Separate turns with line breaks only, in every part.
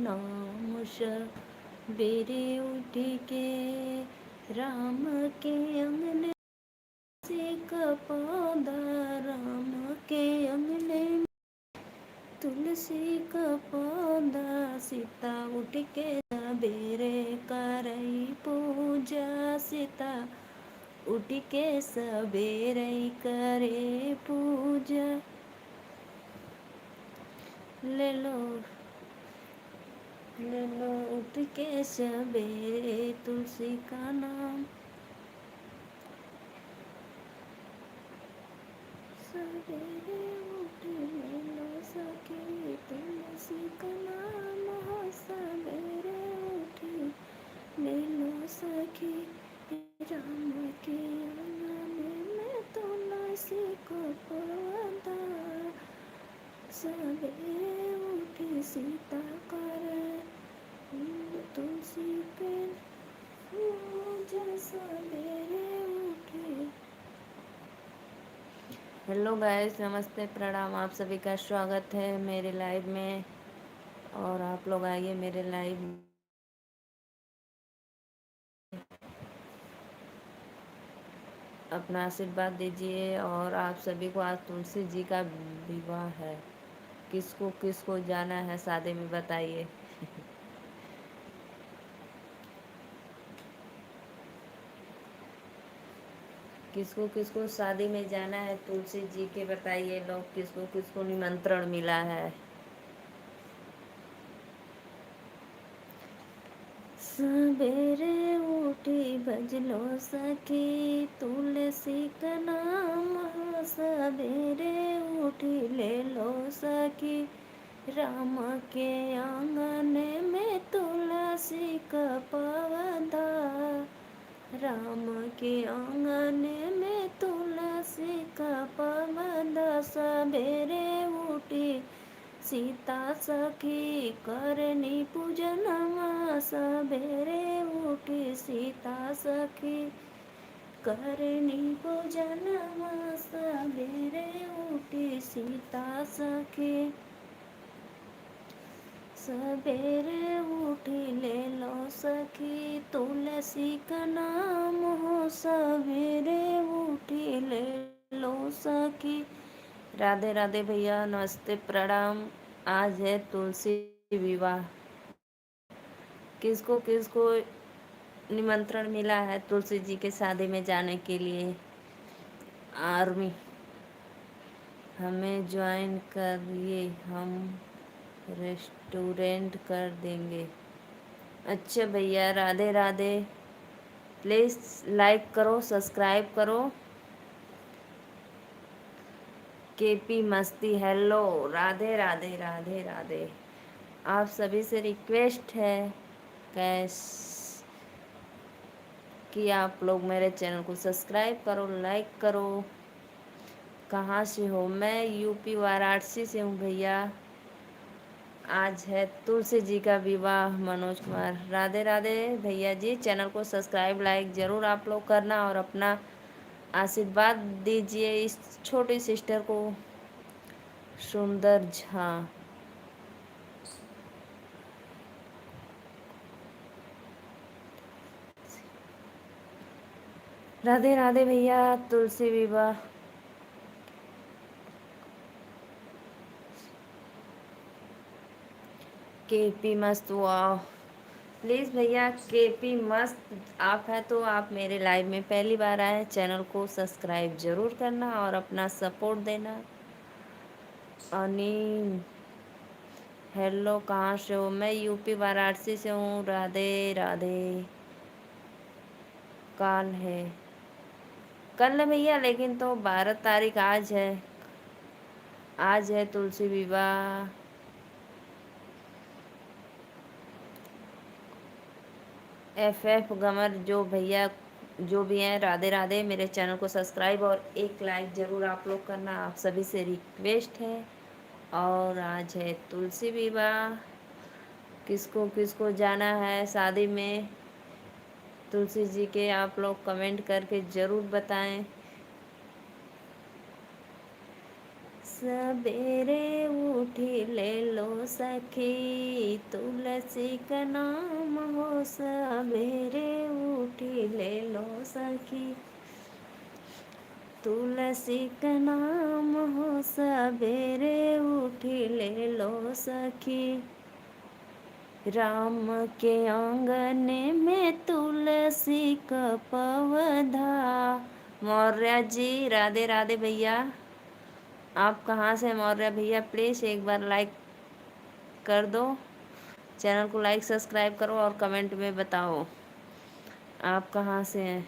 नाम सवेरे उठ के, राम के अंगने तुलसी का पौधा, राम के अंगने तुलसी का पौधा, सीता उठ के सवेरे करई पूजा, सीता उठ के सवेरे करे पूजा। ले लो उठ के सवेरे तुलसी का नाम, सवेरे उठ ले लो सखी तुलसी का नाम हो, सवेरे उठ ले लो सखी, राम के आंगन में तुलसी को पौधा, सवेरे उठ सीता कर तुलसी के पूजा, सवेरे उठे। हेलो गाइस, नमस्ते, प्रणाम। आप सभी का स्वागत है मेरे लाइव में, और आप लोग आइए मेरे लाइव में। अपना आशीर्वाद दीजिए। और आप सभी को आज तुलसी जी का विवाह है। किसको किसको जाना है शादी में बताइए। किसको किसको शादी में जाना है तुलसी जी के बताइए लोग, किसको किसको निमंत्रण मिला है। सवेरे उठी भजलो सखी तुलसी का नाम हो, सवेरे उठी ले लो सखी, राम के आंगन में तुलसी का पौधा, राम के आंगन में तुलसी का पौधा, सवेरे उठी सीता सखी करनी पूजनमा, सवेरे उठी सीता सखी करनी पूजनमा, सवेरे उठी सीता सखी, सवेरे उठी ले लो सखी तुलसी का नाम हो, सवेरे उठी ले लो सखी। राधे राधे भैया, नमस्ते, प्रणाम। आज है तुलसी विवाह। किसको किसको निमंत्रण मिला है तुलसी जी के शादी में जाने के लिए। आर्मी हमें ज्वाइन करिए, हम रेस्टोरेंट कर देंगे। अच्छा भैया, राधे राधे। प्लीज़ लाइक करो, सब्सक्राइब करो। केपी मस्ती, हेलो, राधे राधे राधे राधे। आप सभी से रिक्वेस्ट है कैस कि आप लोग मेरे चैनल को सब्सक्राइब करो, लाइक करो। कहाँ से हो? मैं यूपी वाराणसी से हूँ भैया। आज है तुलसी जी का विवाह। मनोज कुमार, राधे राधे भैया जी। चैनल को सब्सक्राइब लाइक ज़रूर आप लोग करना, और अपना आशीर्वाद दीजिए इस छोटी सिस्टर को, सुंदर झा। राधे राधे भैया। तुलसी विवाह केपी मस्त, वाह। प्लीज़ भैया केपी मस्त आप है तो आप मेरे लाइव में पहली बार आए, चैनल को सब्सक्राइब ज़रूर करना और अपना सपोर्ट देना। अनी, हेलो, कहाँ से हो? मैं यूपी वाराणसी से हूँ। राधे राधे। कल है, कल है भैया, लेकिन तो 12 तारीख आज है। आज है तुलसी विवाह। एफ गमर जो भैया जो भी हैं, राधे राधे। मेरे चैनल को सब्सक्राइब और एक लाइक ज़रूर आप लोग करना, आप सभी से रिक्वेस्ट है। और आज है तुलसी विवाह। किसको किसको जाना है शादी में तुलसी जी के, आप लोग कमेंट करके ज़रूर बताएं। सबेरे उठी ले लो सखी, तुलसी का नाम हो। सबेरे उठी ले लो सखी, तुलसी का नाम हो। सबेरे उठी ले लो सखी, राम के आंगन में तुलसी का पौधा। मौर्य जी राधे राधे भैया, आप कहाँ से मौर्य भैया? प्लीज़ एक बार लाइक कर दो, चैनल को लाइक सब्सक्राइब करो और कमेंट में बताओ आप कहाँ से हैं।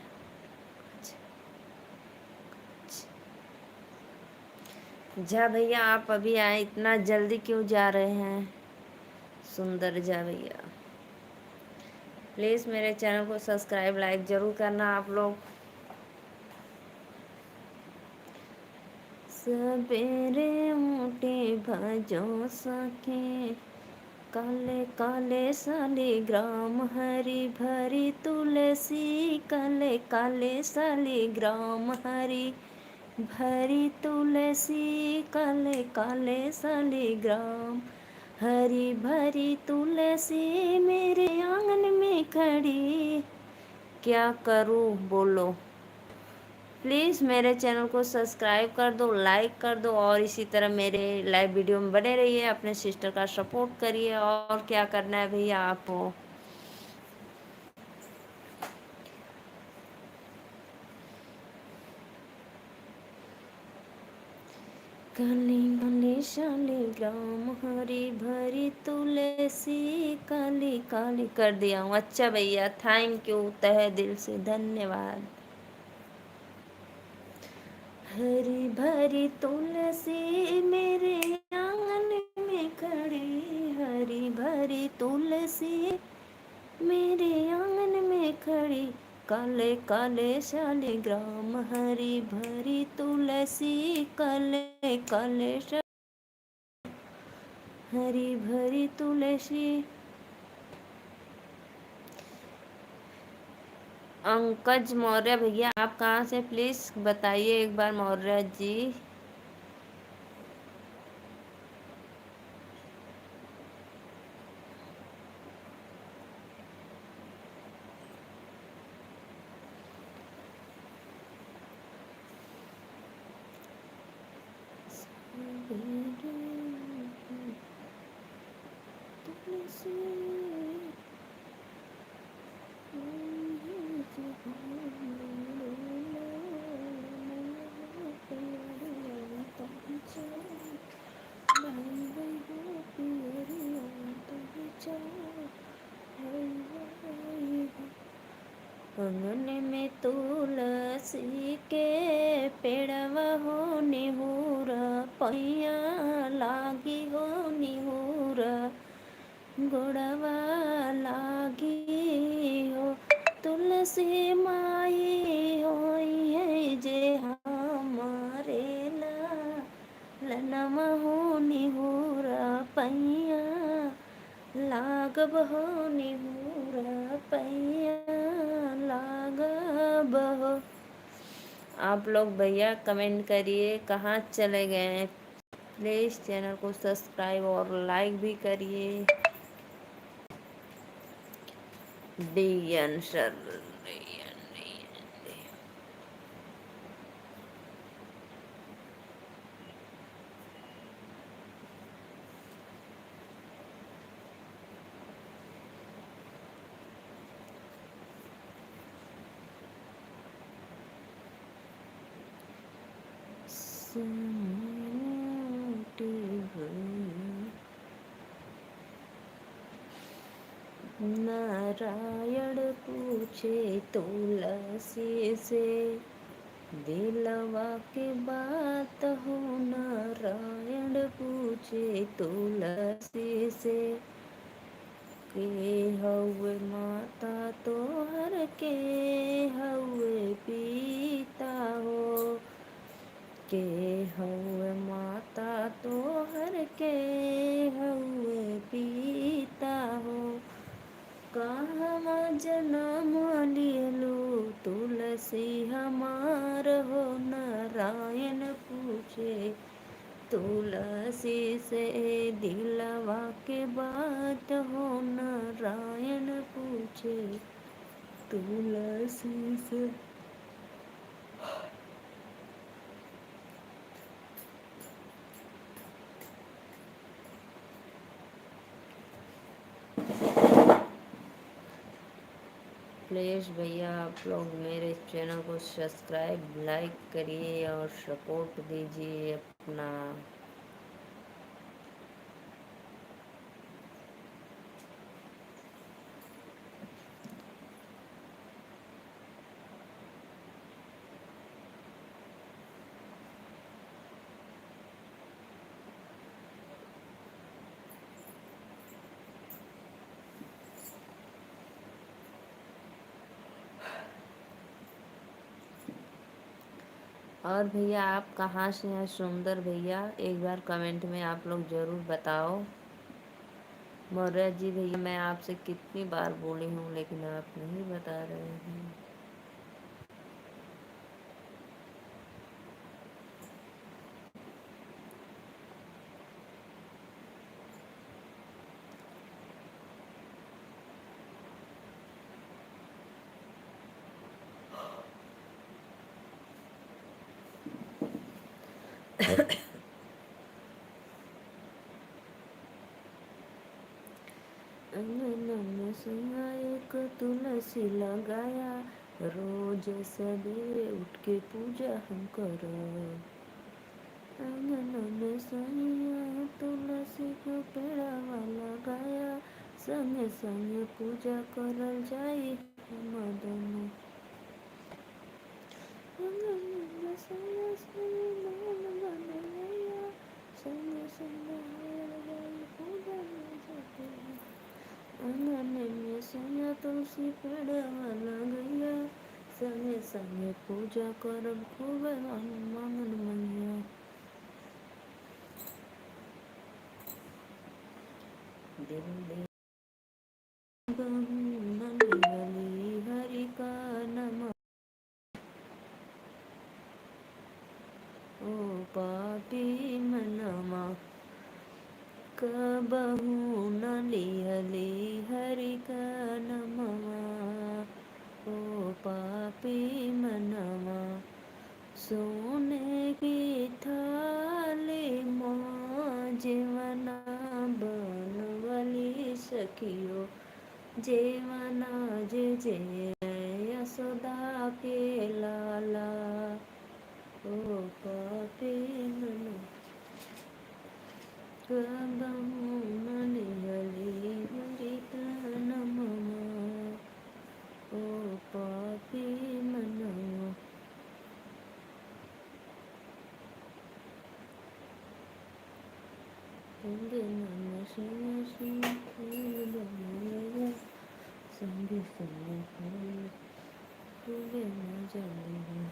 जा भैया आप अभी आए, इतना जल्दी क्यों जा रहे हैं? सुंदर जा भैया, प्लीज़ मेरे चैनल को सब्सक्राइब लाइक ज़रूर करना आप लोग। सबेरे उठे भजो सखे, काले काले शालिग्राम हरी भरी तुलसी। काले काले शालिग्राम हरी भरी तुलसी। काले काले शालिग्राम हरी भरी तुलसी, मेरे आंगन में खड़ी। क्या करूं बोलो? प्लीज़ मेरे चैनल को सब्सक्राइब कर दो, लाइक कर दो और इसी तरह मेरे लाइव वीडियो में बने रहिए। अपने सिस्टर का सपोर्ट करिए। और क्या करना है भैया आपको? काली काली शालिग्राम हरी भरी तुलसी। काली काली कर दिया हूँ। अच्छा भैया, थैंक यू, तहे दिल से धन्यवाद। हरी भरी तुलसी मेरे आंगन में खड़ी। हरी भरी तुलसी मेरे आंगन में खड़ी। काले काले शालिग्राम हरी भरी तुलसी। काले काले हरी भरी तुलसी। अंकज मौर्य भैया, आप कहाँ से? प्लीज़ बताइए एक बार मौर्य जी। आंगन में तुलसी के पेड़वा हो निहुरा। पैया लागी हो निहुरा, गोड़वा लागी हो। तुलसी माई होई है जे हमारे लनमा हो निहुरा। पैया लागब हो निहुरा, पैया लागब हो। आप लोग भैया कमेंट करिए कहाँ चले गए। प्लीज़ चैनल को सब्सक्राइब और लाइक भी करिए। डियन सर नारायण पूछे तुलसी से, दिलवा की बात हो। नारायण पूछे तुलसी से, के हउए माता तोहर के हउए पिता हो। के हउए माता तोहर के हउए पिता हो। कहवा जनम लियलू तुलसी हमार हो। नारायण पूछे तुलसी से दिलवा के बात हो नारायण पूछे, तुलसी से। प्लीज़ भैया आप लोग मेरे चैनल को सब्सक्राइब लाइक करिए और सपोर्ट दीजिए अपना। और भैया आप कहाँ से हैं सुंदर भैया, एक बार कमेंट में आप लोग ज़रूर बताओ। मौर्य जी भैया मैं आपसे कितनी बार बोली हूँ लेकिन आप नहीं बता रहे हैं। अंगन में एक तुलसी लगाया, रोज सवेरे उठ के पूजा हम करो। अंगन में सैया तुलसी को पेड़वा लगाया, संगे संगे पूजा करल जाई हम दोनों। अंगन में सैया संगे संगे पूजा में। अंगन में सैया तुलसी पेड़वा लगैया, संगे संगे पूजा करब खूब मंगन मैया। दिल दे गली हरि का नम, ओ पापी मनमा कबहू न लिहली हरि का नमवा। ओ पापी मनमा सोने की थाली माँ जीवना बनवली सखियो, जीवना जे जे यशोदा के लाला। ओ पापी मन कबहू न लिहली हरि का नमवा। ओ पापी मनवा संगे नम सिंह सिंह फूल बनाया, संगे संगे फूल फूले न जलिया।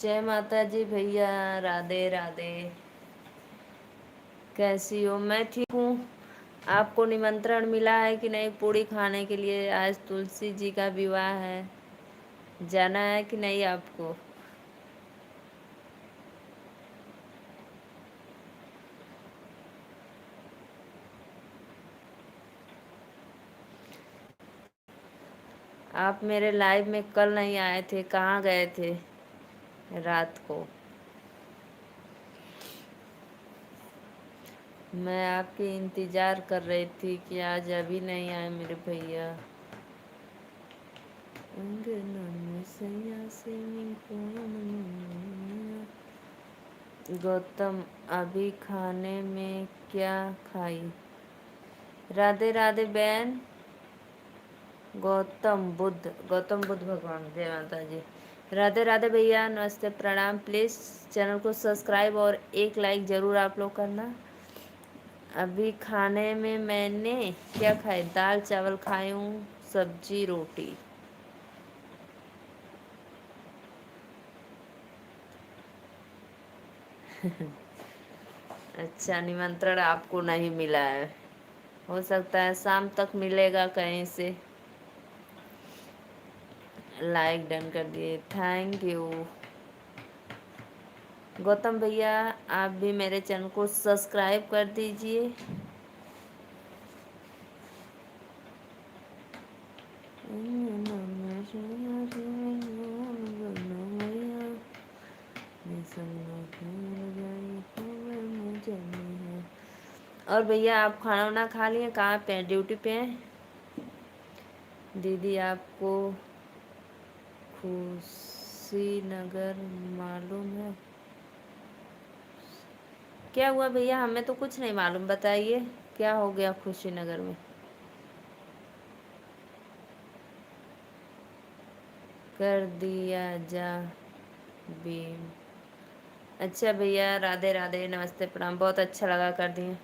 जय माता जी भैया, राधे राधे। कैसी हो? मैं ठीक हूँ। आपको निमंत्रण मिला है कि नहीं पूड़ी खाने के लिए? आज तुलसी जी का विवाह है, जाना है कि नहीं आपको? आप मेरे लाइव में कल नहीं आए थे, कहाँ गए थे रात को? मैं आपकी इंतज़ार कर रही थी कि आज अभी नहीं आए मेरे भैया। अंगना में सैया से गौतम अभी खाने में क्या खाई? राधे राधे बहन। गौतम बुद्ध भगवान, जय माता जी। राधे राधे भैया, नमस्ते प्रणाम। प्लीज़ चैनल को सब्सक्राइब और एक लाइक ज़रूर आप लोग करना। अभी खाने में मैंने क्या खाई? दाल चावल खाई हूँ, सब्जी रोटी। अच्छा, निमंत्रण आपको नहीं मिला है। हो सकता है शाम तक मिलेगा कहीं से। लाइक डन कर दिए, थैंक यू। गौतम भैया आप भी मेरे चैनल को सब्सक्राइब कर दीजिए। और भैया आप खाना वाना खा लिए? कहाँ पे हैं? ड्यूटी पे हैं? दीदी आपको खुशी नगर मालूम है? क्या हुआ भैया? हमें तो कुछ नहीं मालूम, बताइए क्या हो गया खुशी नगर में? कर दिया जा बीम। अच्छा भैया, राधे राधे, नमस्ते, प्रणाम, बहुत अच्छा लगा, कर दिए।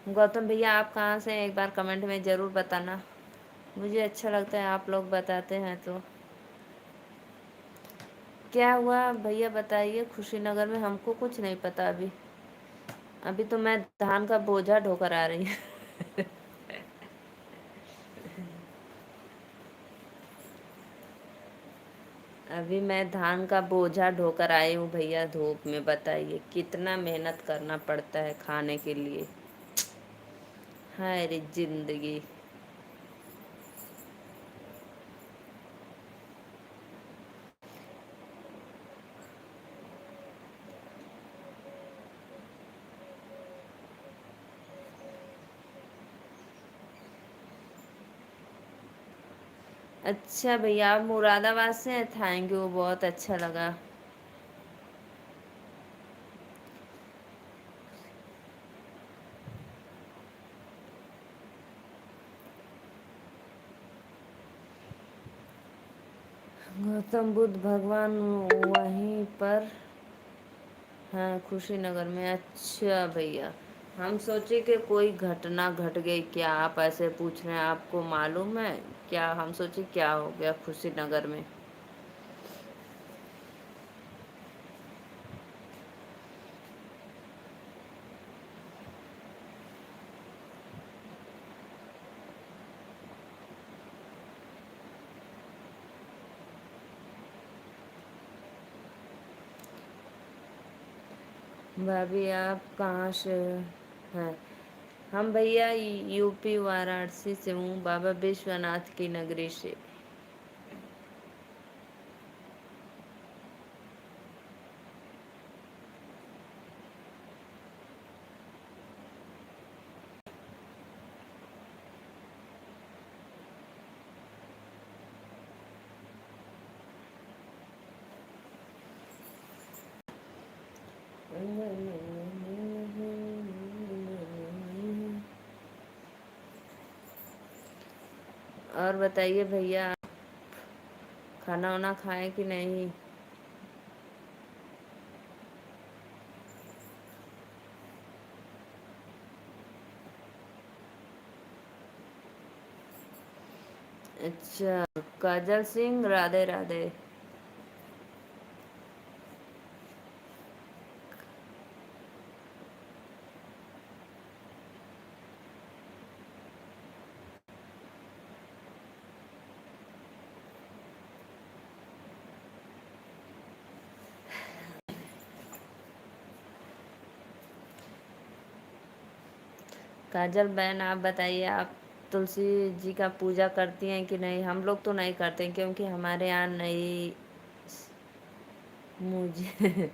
गौतम भैया आप कहाँ से हैं? एक बार कमेंट में ज़रूर बताना, मुझे अच्छा लगता है आप लोग बताते हैं तो। क्या हुआ भैया बताइए, खुशी नगर में हमको कुछ नहीं पता अभी। अभी तो मैं धान का बोझा ढोकर आ रही हूँ। अभी मैं धान का बोझा ढोकर आई हूँ भैया धूप में। बताइए कितना मेहनत करना पड़ता है खाने के लिए। हाय रे जिंदगी। अच्छा भैया आप मुरादाबाद से हैं? थैंक यू, बहुत अच्छा लगा। गौतम बुद्ध भगवान वहीं पर हैं खुशी नगर में? अच्छा भैया, हम सोचे कि कोई घटना घट गई क्या, आप ऐसे पूछ रहे हैं, आपको मालूम है क्या? हम सोचे क्या हो गया खुशी नगर में। भाभी आप कहाँ से हैं? हम भैया यूपी वाराणसी से हूँ, बाबा विश्वनाथ की नगरी से। और बताइए भैया, खाना वाना खाए कि नहीं? अच्छा, काजल सिंह राधे राधे। काजल बहन आप बताइए, आप तुलसी जी का पूजा करती हैं कि नहीं? हम लोग तो नहीं करते क्योंकि हमारे यहाँ नहीं। मुझे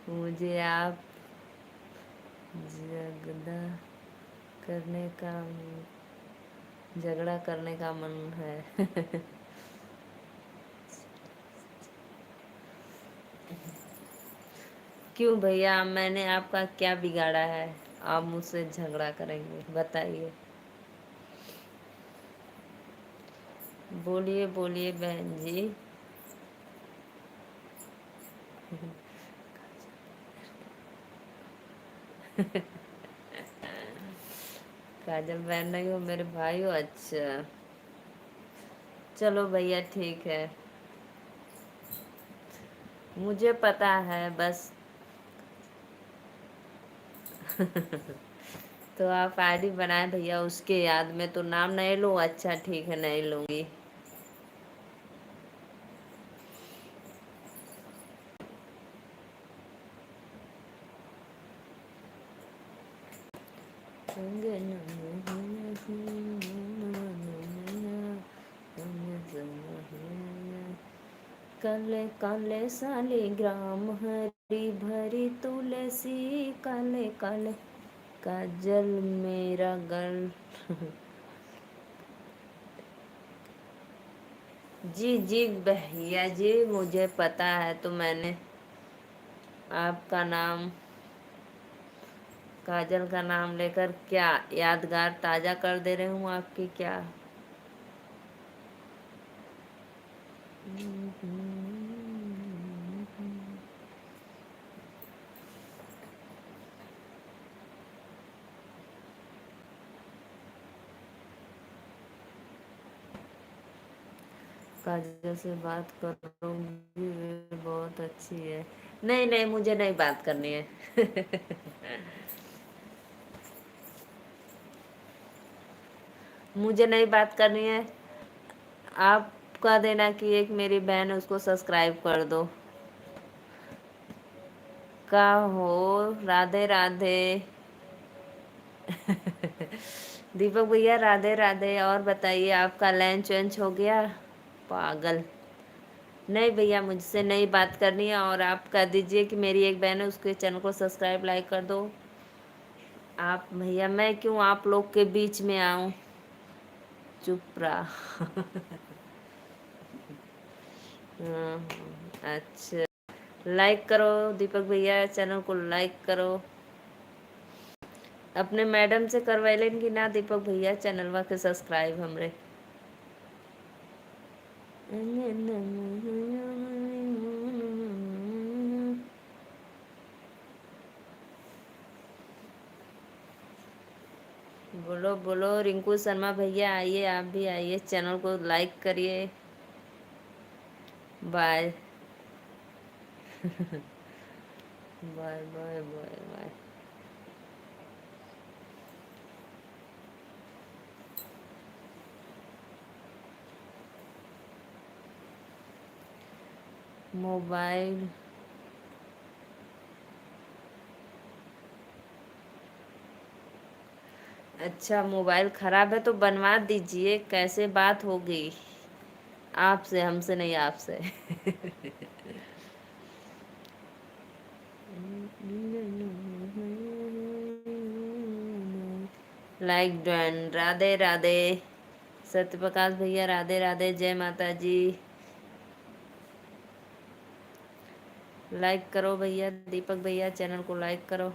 मुझे आप झगड़ा करने का झगड़ा करने का मन है। क्यों भैया, मैंने आपका क्या बिगाड़ा है आप मुझसे झगड़ा करेंगे? बताइए। बोलिए बोलिए बहन जी। काजल बहन नहीं हो, मेरे भाई हो? अच्छा चलो भैया ठीक है, मुझे पता है बस। तो आप आईडी बनाए भैया, उसके याद में तो नाम नहीं लूँ। अच्छा ठीक है, नहीं लूँगी। काले काले शालिग्राम हरी भरी तुलसी, काले काले काजल मेरा गल। जी जी भैया जी, मुझे पता है, तो मैंने आपका नाम, काजल का नाम लेकर क्या यादगार ताज़ा कर दे रही हूँ आपकी क्या। काजल से बात करूँगी, वे बहुत अच्छी है। नहीं नहीं, मुझे नहीं बात करनी है। मुझे नहीं बात करनी है। आप कह देना कि एक मेरी बहन है, उसको सब्सक्राइब कर दो। का हो, राधे राधे। दीपक भैया राधे राधे। और बताइए, आपका लंच वंच हो गया? पागल। नहीं भैया, मुझसे नहीं बात करनी है। और आप कह दीजिए कि मेरी एक बहन है, उसके चैनल को सब्सक्राइब लाइक कर दो। आप भैया, मैं क्यों आप लोग के बीच में आऊं? चुप रहा। हाँ, अच्छा। लाइक करो दीपक भैया, चैनल को लाइक करो। अपने मैडम से करवा लेंगे ना दीपक भैया, चैनलवा के सब्सक्राइब हमरे। बोलो बोलो रिंकू शर्मा भैया, आइए, आप भी आइए, चैनल को लाइक करिए। Bye. Bye bye bye bye. Mobile, अच्छा मोबाइल खराब है तो बनवा दीजिए। कैसे बात हो गई आपसे? हमसे नहीं, आपसे। Like done. राधे राधे। सत्य प्रकाश भैया राधे राधे, जय माता जी। लाइक करो भैया, दीपक भैया चैनल को लाइक करो।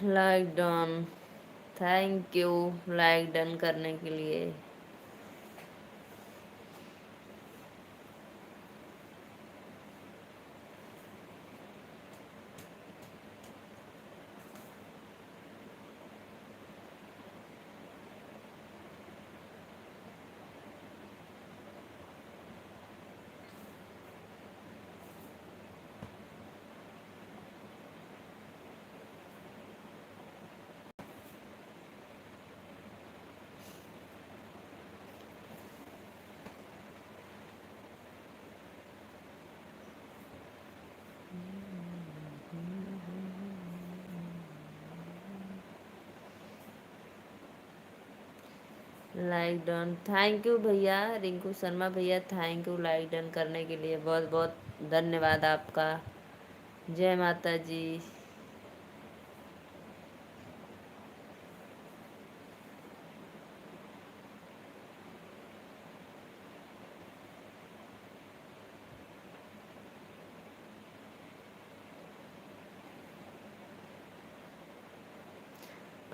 Like done. Thank you like done करने के लिए। लाइक डन, थैंक यू भैया रिंकू शर्मा भैया, थैंक यू लाइक डन करने के लिए, बहुत बहुत धन्यवाद आपका। जय माता जी।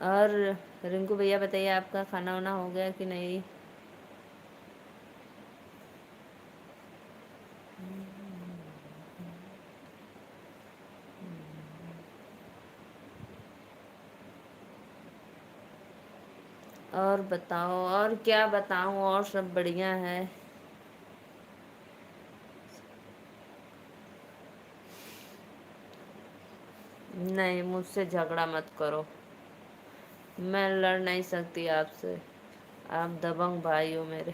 और रिंकू भैया बताइए, आपका खाना वाना हो गया कि नहीं? और बताओ, और क्या बताऊं, और सब बढ़िया है। नहीं, मुझसे झगड़ा मत करो। मैं लड़ नहीं सकती आपसे। आप दबंग भाई हो मेरे।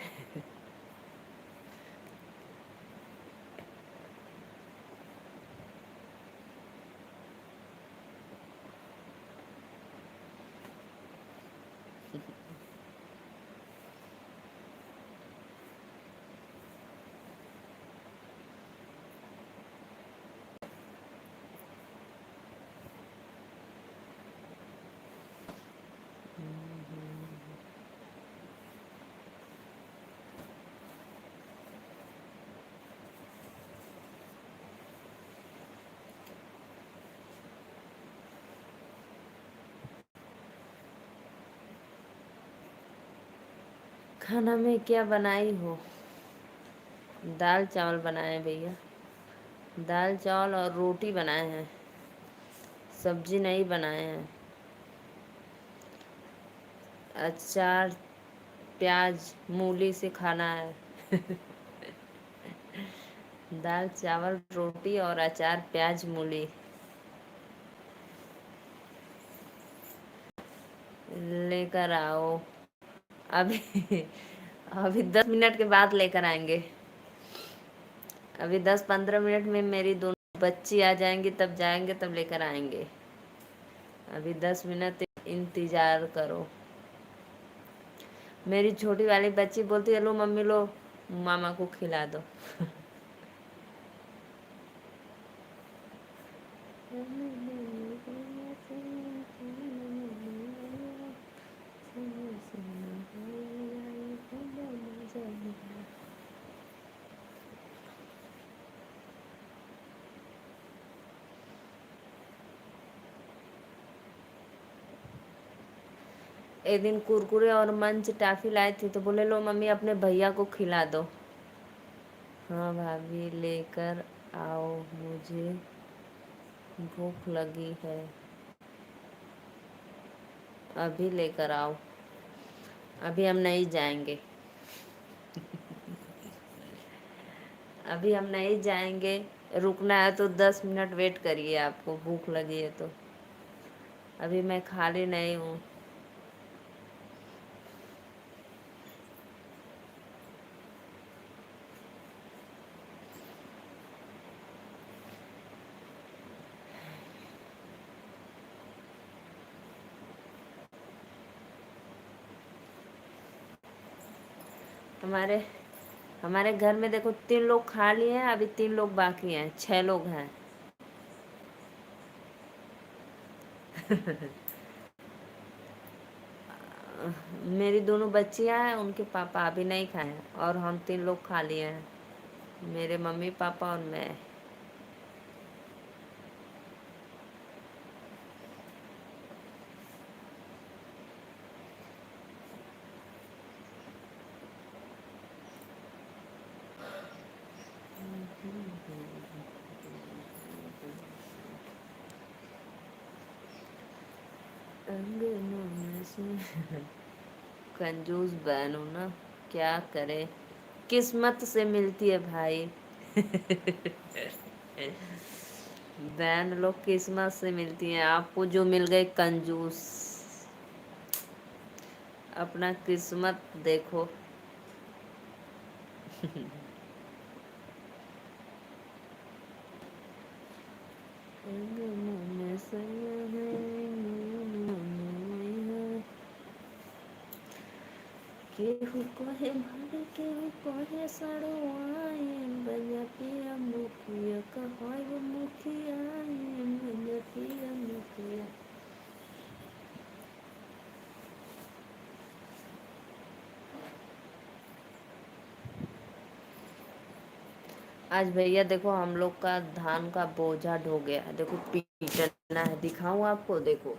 खाना में क्या बनाई हो? दाल चावल बनाए हैं भैया। दाल चावल और रोटी बनाए हैं। सब्जी नहीं बनाए हैं। अचार, प्याज, मूली से खाना है। दाल चावल रोटी और अचार प्याज मूली। लेकर आओ। अभी अभी 10 मिनट के बाद लेकर आएंगे। अभी 10-15 मिनट में मेरी दोनों बच्ची आ जाएंगी, तब जाएंगे, तब लेकर आएंगे। अभी 10 मिनट इंतजार करो। मेरी छोटी वाली बच्ची बोलती है, लो मम्मी लो, मामा को खिला दो। एक दिन कुरकुरे और मंच टॉफी लाई थी, तो बोले लो मम्मी अपने भैया को खिला दो। हाँ भाभी, लेकर आओ, मुझे भूख लगी है। अभी लेकर आओ। अभी हम नहीं जाएंगे। अभी हम नहीं जाएंगे। रुकना है तो 10 मिनट वेट करिए, आपको भूख लगी है तो। अभी मैं खाली नहीं हूँ। हमारे हमारे घर में देखो, 3 लोग खा लिए हैं, अभी 3 लोग बाकी हैं, 6 लोग हैं। मेरी दोनों बच्चियां हैं, उनके पापा अभी नहीं खाए हैं, और हम 3 लोग खा लिए हैं। मेरे मम्मी पापा और मैं। अंगनों में से कंजूस बहन हूँ ना, क्या करे, किस्मत से मिलती है भाई। बहन लोग किस्मत से मिलती हैं, आपको जो मिल गए कंजूस। अपना किस्मत देखो। केहू कहे भर, केहू कहे सड़वाए, बजा पिया मुखिया कहाय मुखिया, बजा पिया मुखिया। आज भैया देखो, हम लोग का धान का बोझा ढो गया है, देखो पीटना है, दिखाऊं आपको, देखो।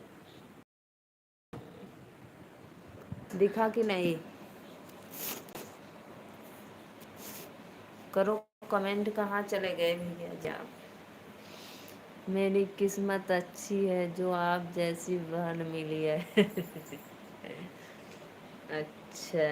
दिखा कि नहीं? करो कमेंट, कहाँ चले गए भैया जी आप? मेरी किस्मत अच्छी है जो आप जैसी बहन मिली है। अच्छा।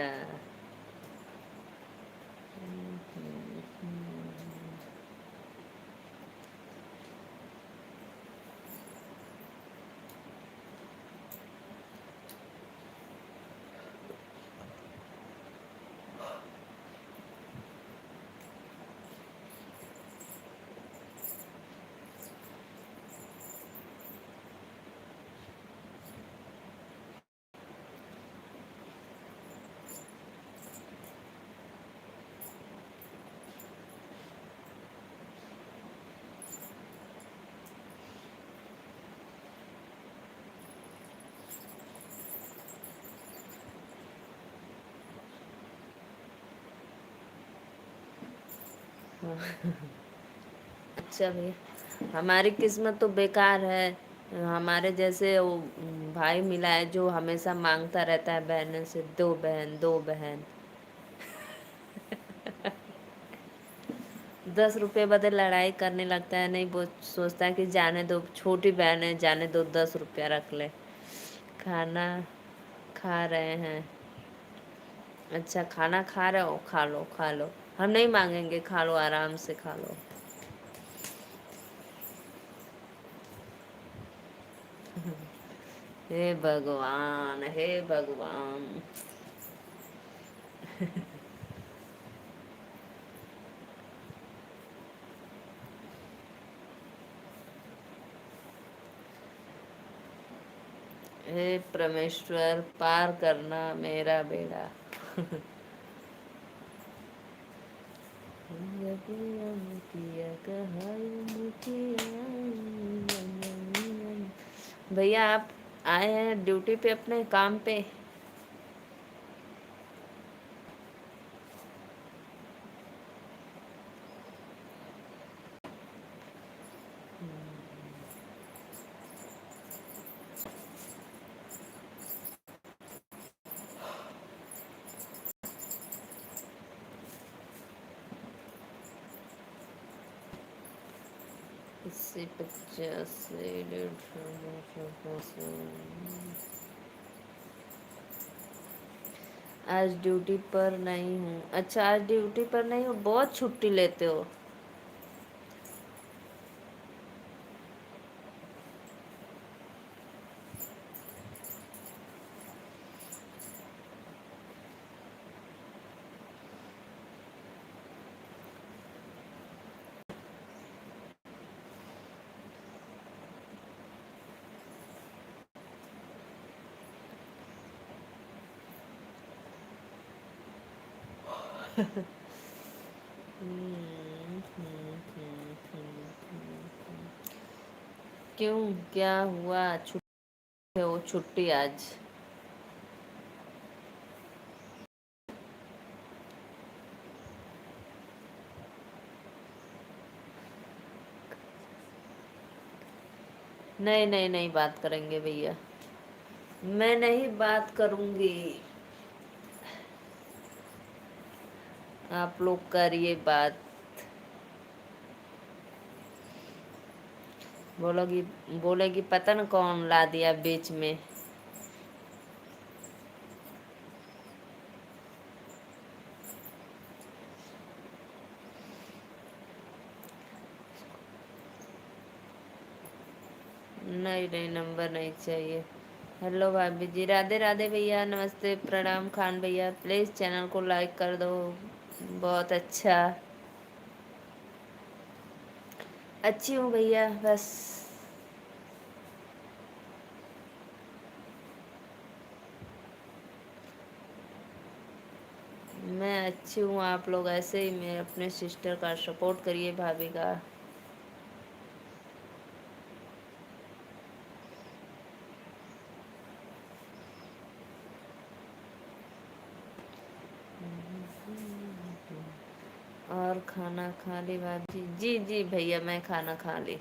अच्छा भैया, हमारी किस्मत तो बेकार है। हमारे जैसे वो भाई मिला है जो हमेशा मांगता रहता है बहनों से, दो बहन दो बहन। 10 रुपए बदले लड़ाई करने लगता है। नहीं, वो सोचता है कि जाने दो, छोटी बहन है, जाने दो, 10 रुपया रख ले। खाना खा रहे हैं? अच्छा, खाना खा रहे हो, खा लो खा लो, हम नहीं मांगेंगे, खा लो, आराम से खा लो। हे भगवान, हे भगवान। हे परमेश्वर, पार करना मेरा बेड़ा। भैया आप आए हैं ड्यूटी पे, अपने काम पे? इससे 50 से 150। आज ड्यूटी पर नहीं हूँ। अच्छा, आज ड्यूटी पर नहीं हो, बहुत छुट्टी लेते हो। क्यों, क्या हुआ? छुट्टी हो, छुट्टी आज? नहीं नहीं नहीं, बात करेंगे भैया। मैं नहीं बात करूंगी, आप लोग करिए बात। बोलोगी, बोलेगी पता न कौन ला दिया बीच में। नहीं नहीं, नंबर नहीं चाहिए। हेलो भाभी जी, राधे राधे भैया, नमस्ते, प्रणाम खान भैया, प्लीज़ चैनल को लाइक कर दो। बहुत अच्छा। अच्छी हूँ भैया, बस। मैं अच्छी हूँ, आप लोग ऐसे ही मेरे अपने सिस्टर का सपोर्ट करिए, भाभी का। और खाना खा ली भाभी जी? जी भैया, मैं खाना खा ली।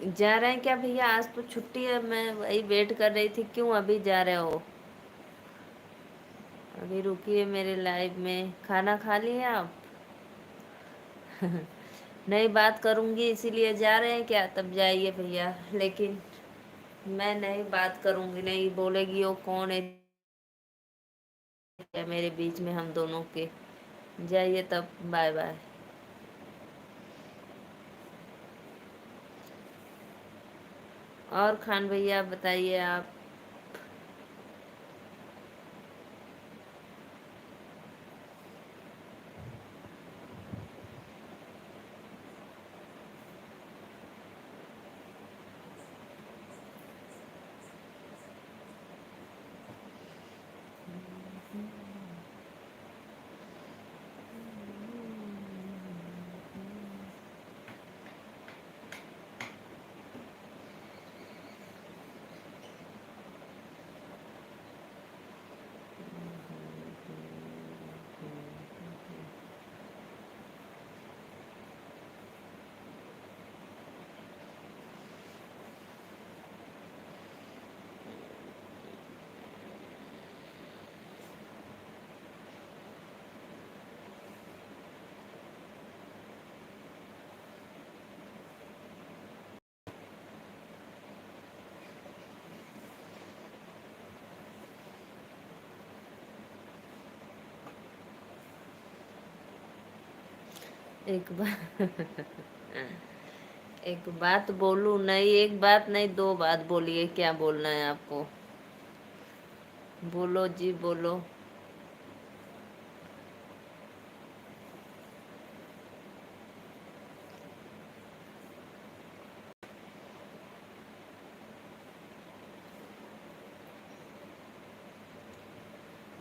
जा रहे हैं क्या भैया? आज तो छुट्टी है, मैं वही वेट कर रही थी। क्यों अभी जा रहे हो? अभी रुकिए मेरे लाइव में। खाना खा लिए आप? नहीं बात करूंगी इसीलिए जा रहे हैं क्या? तब जाइए भैया, लेकिन मैं नहीं बात करूंगी। नहीं बोलेगी वो कौन है मेरे बीच में हम दोनों के। जाइए तब, बाय बाय। और खान भैया बताइए आप। एक बार एक बात बोलूं? नहीं, एक बात नहीं, दो बात बोलिए। क्या बोलना है आपको? बोलो जी बोलो।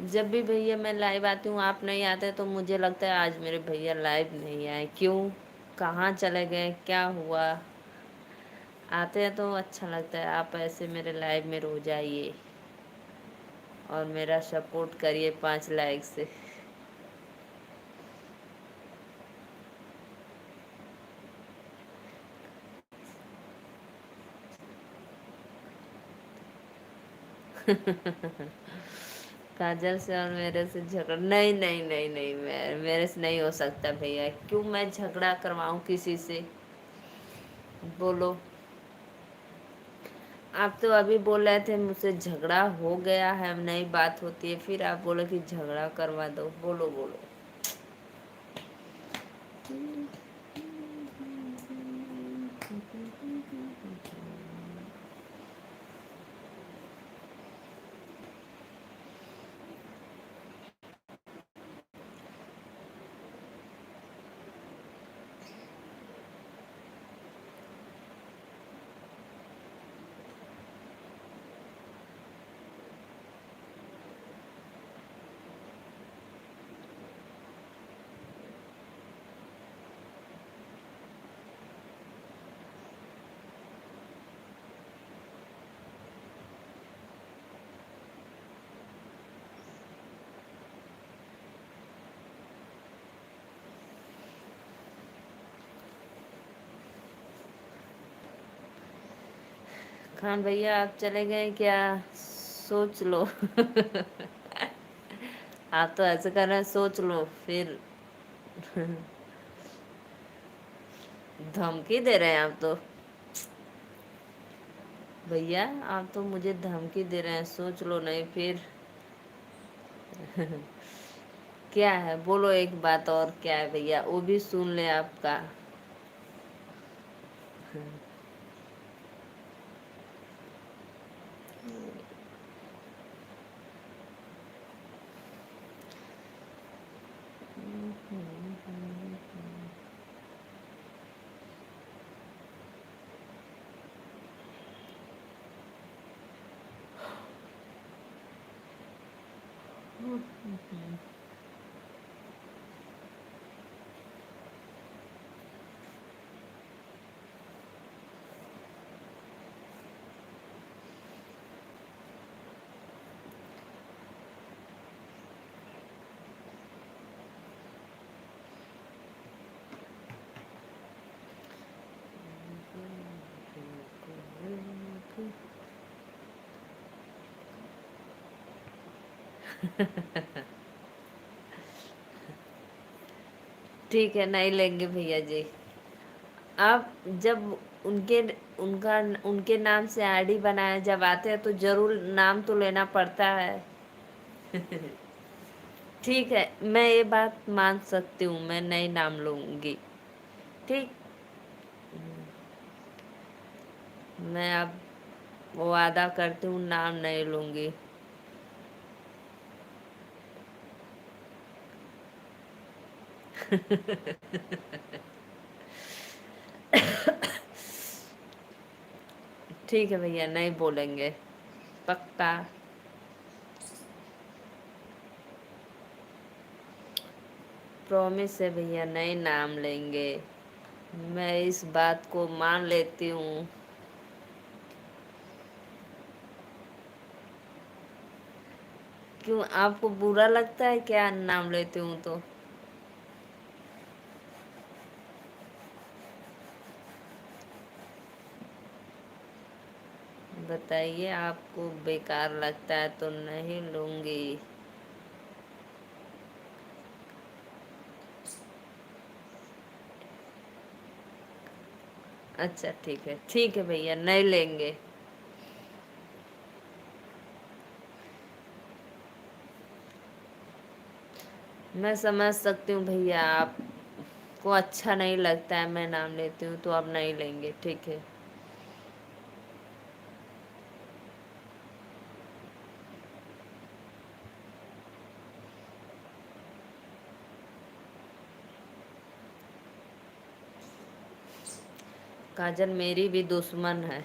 जब भी भैया मैं लाइव आती हूँ आप नहीं आते, तो मुझे लगता है आज मेरे भैया लाइव नहीं आए। क्यों? कहाँ चले गए? क्या हुआ? आते हैं तो अच्छा लगता है। आप ऐसे मेरे लाइव में रोज आइए और मेरा सपोर्ट करिए 5 लाइक से। काजल से और मेरे से झगड़ा? नहीं नहीं नहीं नहीं, मेरे से नहीं हो सकता भैया। क्यों मैं झगड़ा करवाऊं किसी से? बोलो। आप तो अभी बोल रहे थे मुझसे झगड़ा हो गया है, नई बात होती है, फिर आप बोलो कि झगड़ा करवा दो। बोलो बोलो। खान भैया आप चले गए क्या? सोच लो। आप तो ऐसे कर रहे हैं, सोच लो फिर। धमकी दे रहे हैं आप तो। भैया आप तो मुझे धमकी दे रहे हैं, सोच लो नहीं फिर। क्या है? बोलो एक बात और। क्या है भैया? वो भी सुन ले आपका। ठीक है, नहीं लेंगे भैया जी। आप जब उनके उनका उनके नाम से आईडी बनाए जब आते हैं तो जरूर नाम तो लेना पड़ता है। ठीक है, मैं ये बात मान सकती हूँ, मैं नहीं नाम लूंगी। ठीक, मैं अब वादा करती हूँ नाम नहीं लूंगी। ठीक है भैया, नहीं बोलेंगे, पक्का। प्रॉमिस है भैया, नहीं नाम लेंगे। मैं इस बात को मान लेती हूँ। क्यों, आपको बुरा लगता है क्या नाम लेती हूँ तो? बताइए, आपको बेकार लगता है तो नहीं लूंगी। अच्छा ठीक है भैया, नहीं लेंगे। मैं समझ सकती हूँ भैया, आपको अच्छा नहीं लगता है मैं नाम लेती हूँ तो आप नहीं लेंगे, ठीक है। काजल मेरी भी दुश्मन है।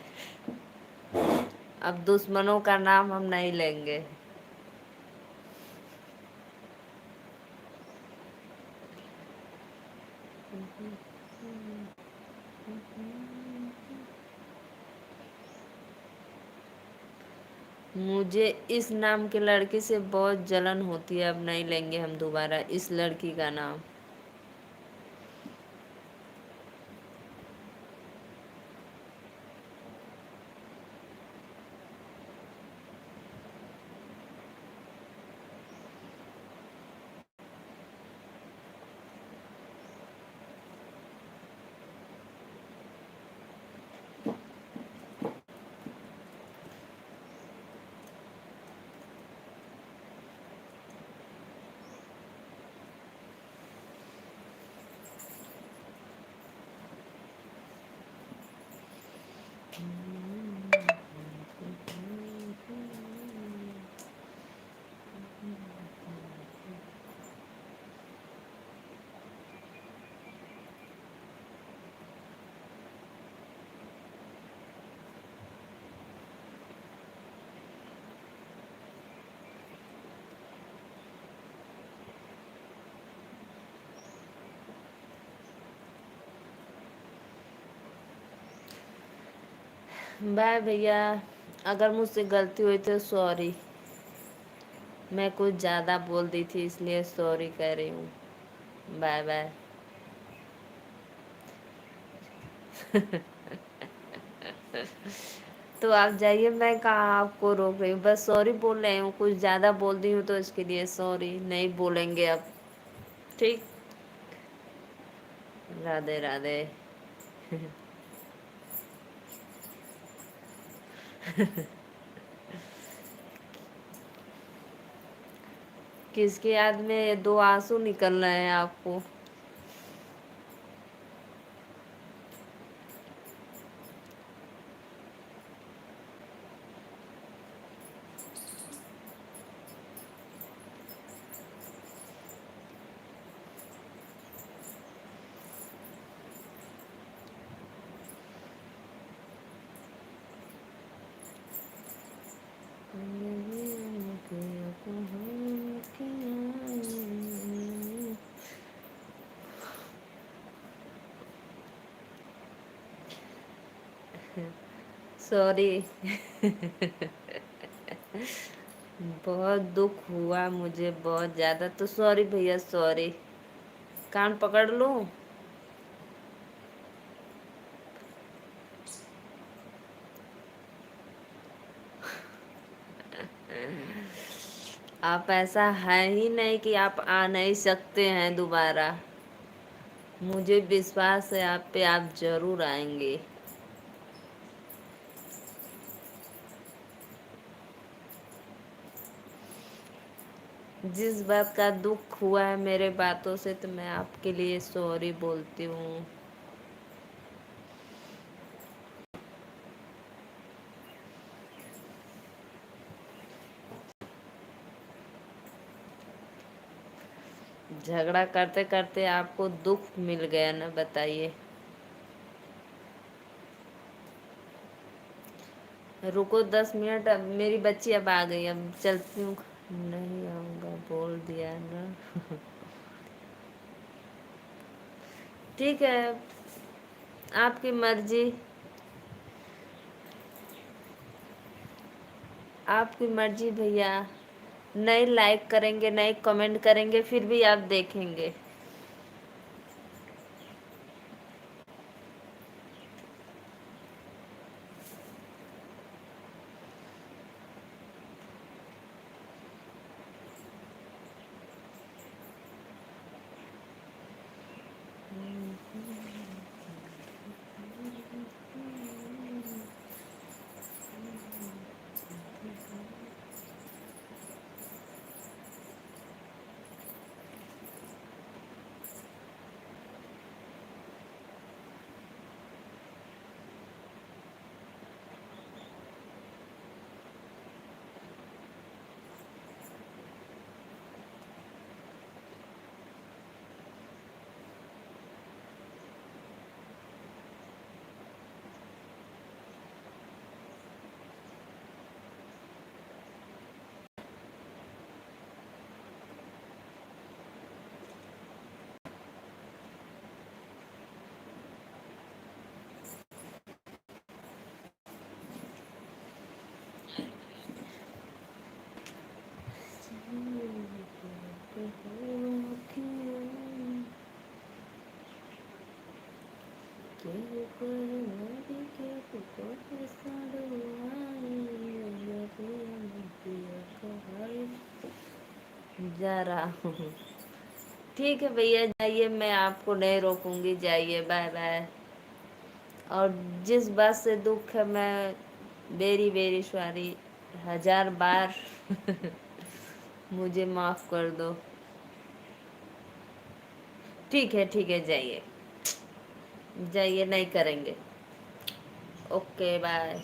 अब दुश्मनों का नाम हम नहीं लेंगे। मुझे इस नाम के लड़के से बहुत जलन होती है, अब नहीं लेंगे हम दोबारा इस लड़की का नाम। बाय भैया, अगर मुझसे गलती हुई तो सॉरी। मैं कुछ ज़्यादा बोल दी थी इसलिए सॉरी कह रही हूँ। Bye bye. तो आप जाइए, मैं कहाँ आपको रोक रही हूँ, बस सॉरी बोल रही हूँ, कुछ ज़्यादा बोल दी हूँ तो इसके लिए सॉरी, नहीं बोलेंगे अब। ठीक, राधे राधे। किसके याद में दो आंसू निकल रहे हैं आपको? सॉरी। बहुत दुख हुआ मुझे, बहुत ज़्यादा, तो सॉरी भैया, सॉरी। कान पकड़ लूं? आप ऐसा है ही नहीं कि आप आ नहीं सकते हैं दोबारा। मुझे विश्वास है आप पे, आप जरूर आएंगे। जिस बात का दुख हुआ है मेरे बातों से, तो मैं आपके लिए सॉरी बोलती हूँ। झगड़ा करते करते आपको दुख मिल गया ना, बताइए। रुको 10 मिनट, अब मेरी बच्ची अब आ गई, अब चलती हूँ। नहीं आऊँगा बोल दिया ना। ठीक है, आपकी मर्जी। आपकी मर्जी भैया। नहीं लाइक करेंगे, नहीं कमेंट करेंगे, फिर भी आप देखेंगे। जा रहा हूँ। ठीक है भैया, जाइए, मैं आपको नहीं रोकूंगी, जाइए, बाय बाय। और जिस बात से दुख है, मैं वेरी वेरी सॉरी, 1000 बार मुझे माफ कर दो। ठीक है, जाइए, जाइए, नहीं करेंगे। Okay bye.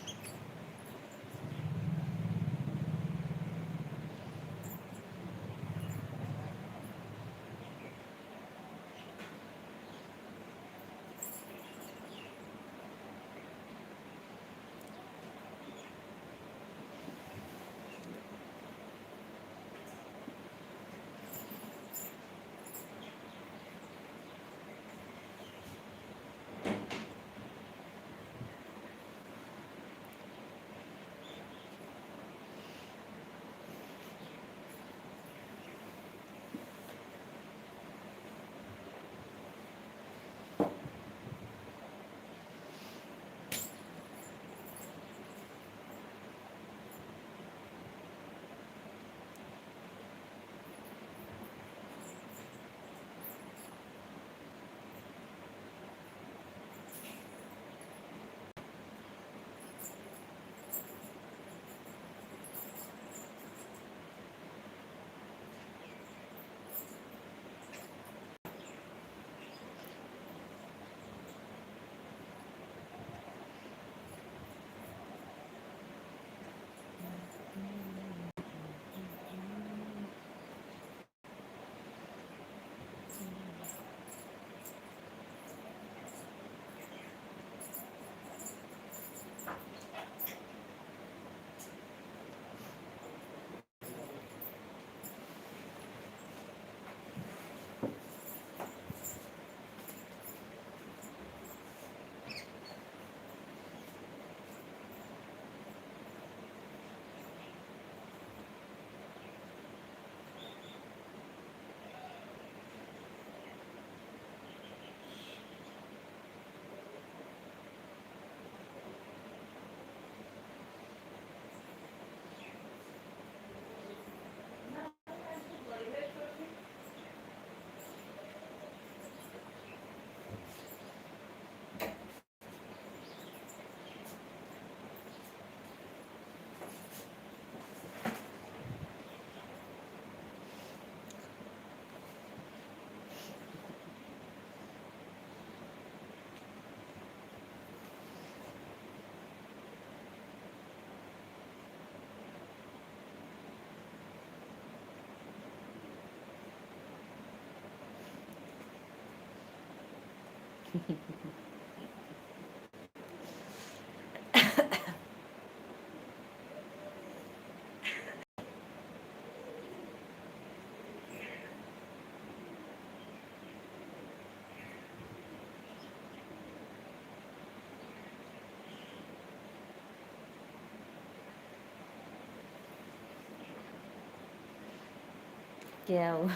क्या हुआ?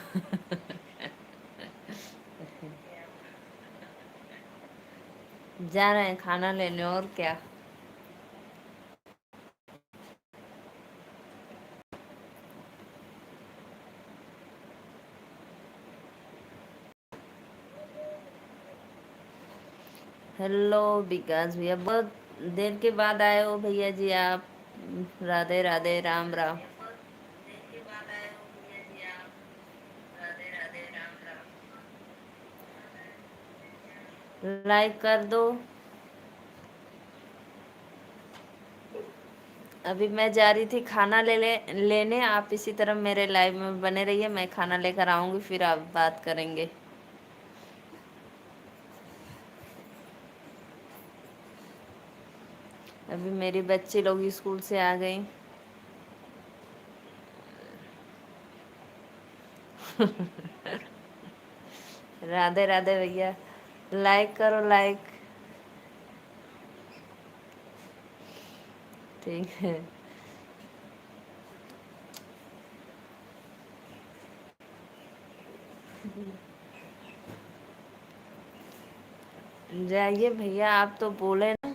जा रहे हैं खाना लेने, और क्या। हेलो विकास भैया, बहुत देर के बाद आए हो भैया जी आप। राधे राधे, राम राम। लाइक कर दो। अभी मैं जा रही थी खाना लेने, आप इसी तरह मेरे लाइव में बने रहिए, मैं खाना लेकर आऊंगी, फिर आप बात करेंगे। अभी मेरी बच्ची लोग स्कूल से आ गई। राधे राधे भैया, लाइक करो लाइक। ठीक है। जाइए भैया, आप तो बोले ना।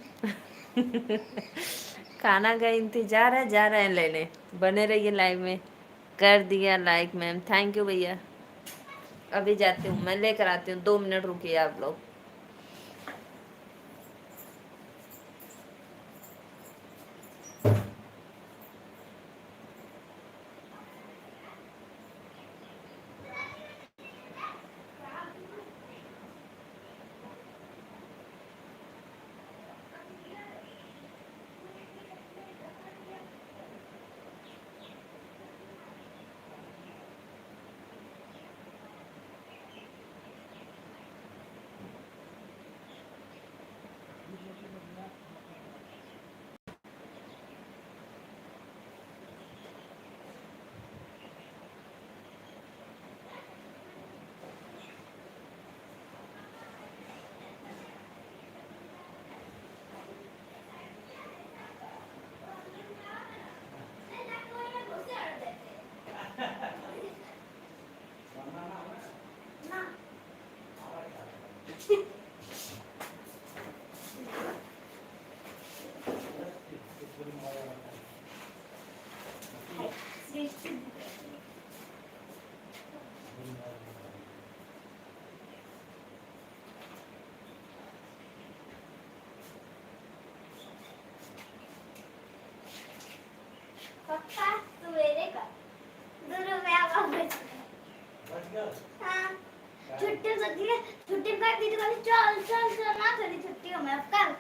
खाना का इंतजार है, जा रहे हैं लेने। बने रहिए लाइव में। कर दिया लाइक मैम, थैंक यू भैया। अभी जाती हूँ, मैं लेकर आती हूँ, 2 मिनट रुकिए आप लोग।
पप्पा सवेरे का दोनों में आवाज हाँ छुट्टी होती है, छुट्टी कर दी तो कभी चल चल चल ना करी छुट्टी हो मैं कल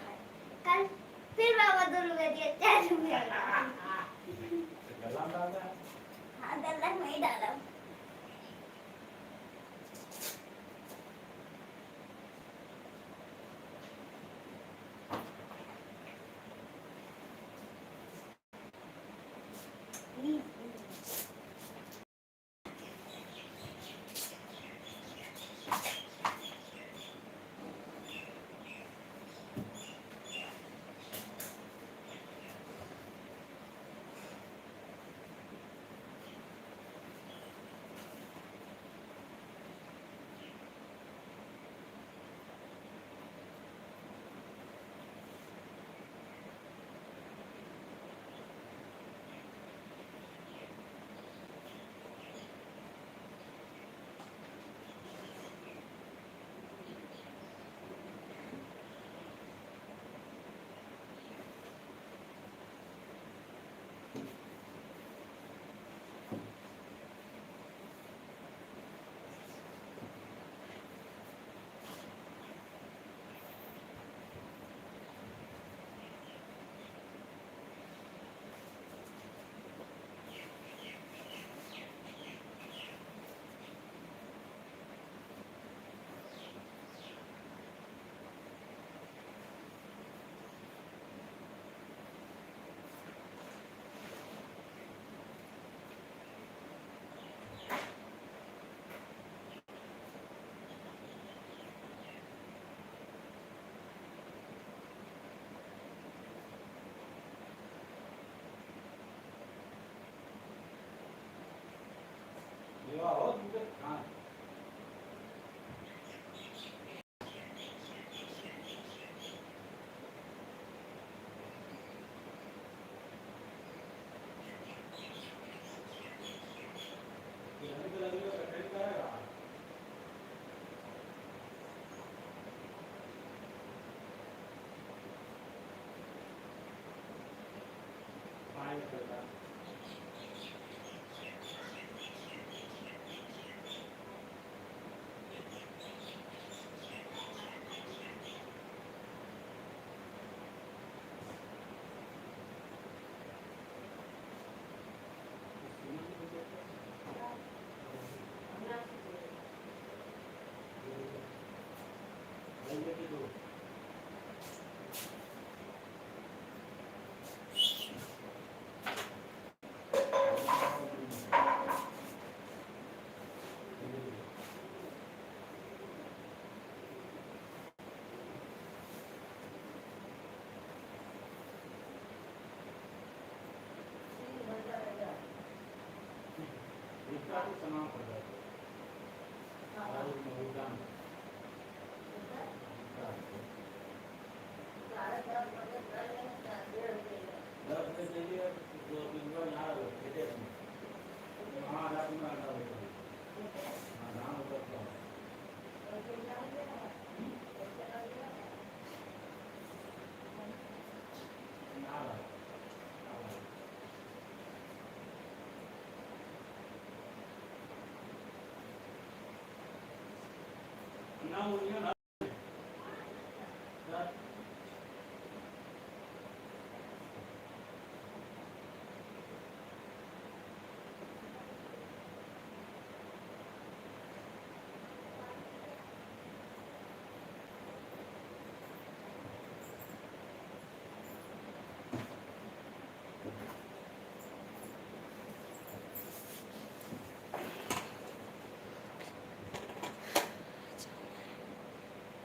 कल फिर बाबा दोनों में दिया चार में हाँ गलत नहीं डाला।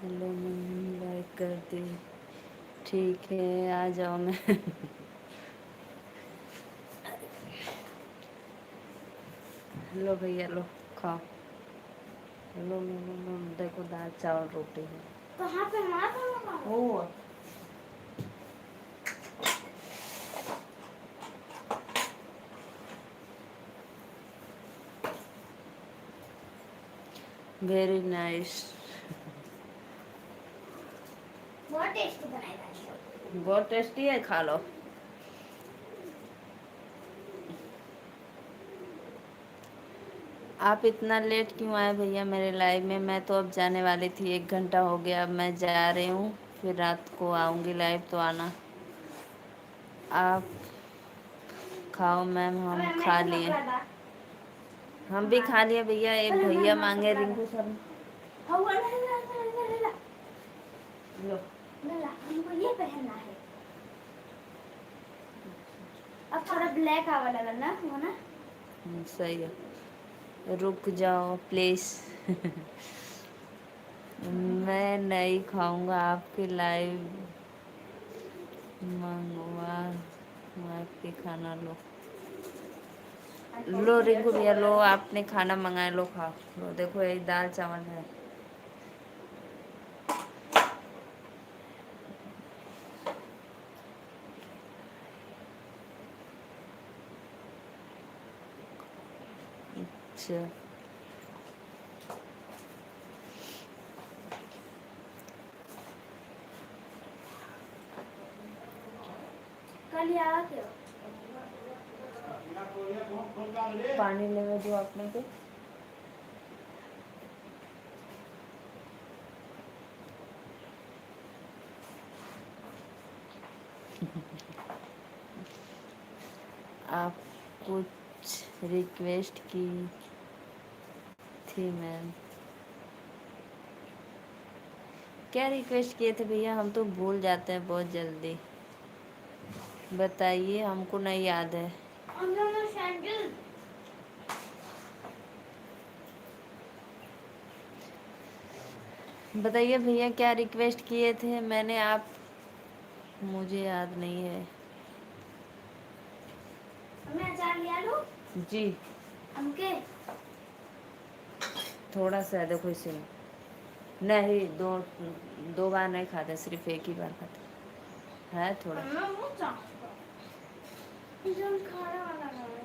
हेलो मैम, लाइक कर दी। ठीक है, आ जाओ मैं लो भैया, लो खाओ। लो लो लो लो, देखो दाल चावल रोटी है।
कहाँ पे हमारा
ओ वेरी नाइस,
बहुत टेस्टी बनाएगा।
बहुत टेस्टी है, खा लो। आप इतना लेट क्यों आए भैया मेरे लाइव में? मैं तो अब जाने वाली थी, 1 घंटा हो गया। अब मैं जा रही हूँ, फिर रात को आऊँगी लाइव, तो आना। आप खाओ मैम, हम खा लिए। हम भी खा लिए भैया। एक भैया मांगे रिंकू सर। लो
हमको ये पहनना है। अब थोड़ा ब्लैक आवा लगा ना, वो ना।
सही है, रुक जाओ प्लीज मैं नहीं खाऊंगा आपके लाइव, मंगवा के खाना। लो लो रिंकू भैया, लो, आपने खाना मंगाया, लो खाओ। लो देखो, यही दाल चावल है। अच्छा,
कल आवा क्यों?
पानी लेवे दो आपने को। आप कुछ रिक्वेस्ट की थी मैम? क्या रिक्वेस्ट किए थे भैया? हम तो भूल जाते हैं बहुत जल्दी। बताइए, हमको नहीं याद है। बताइए भैया, क्या रिक्वेस्ट किए थे मैंने? आप, मुझे याद नहीं है।
मैं अचार लिया लूं?
जी,
हमके
थोड़ा सा है, देखो इसी में। नहीं, दो दो बार नहीं खाते, सिर्फ एक ही बार खाते है थोड़ा।
खाने वाला है।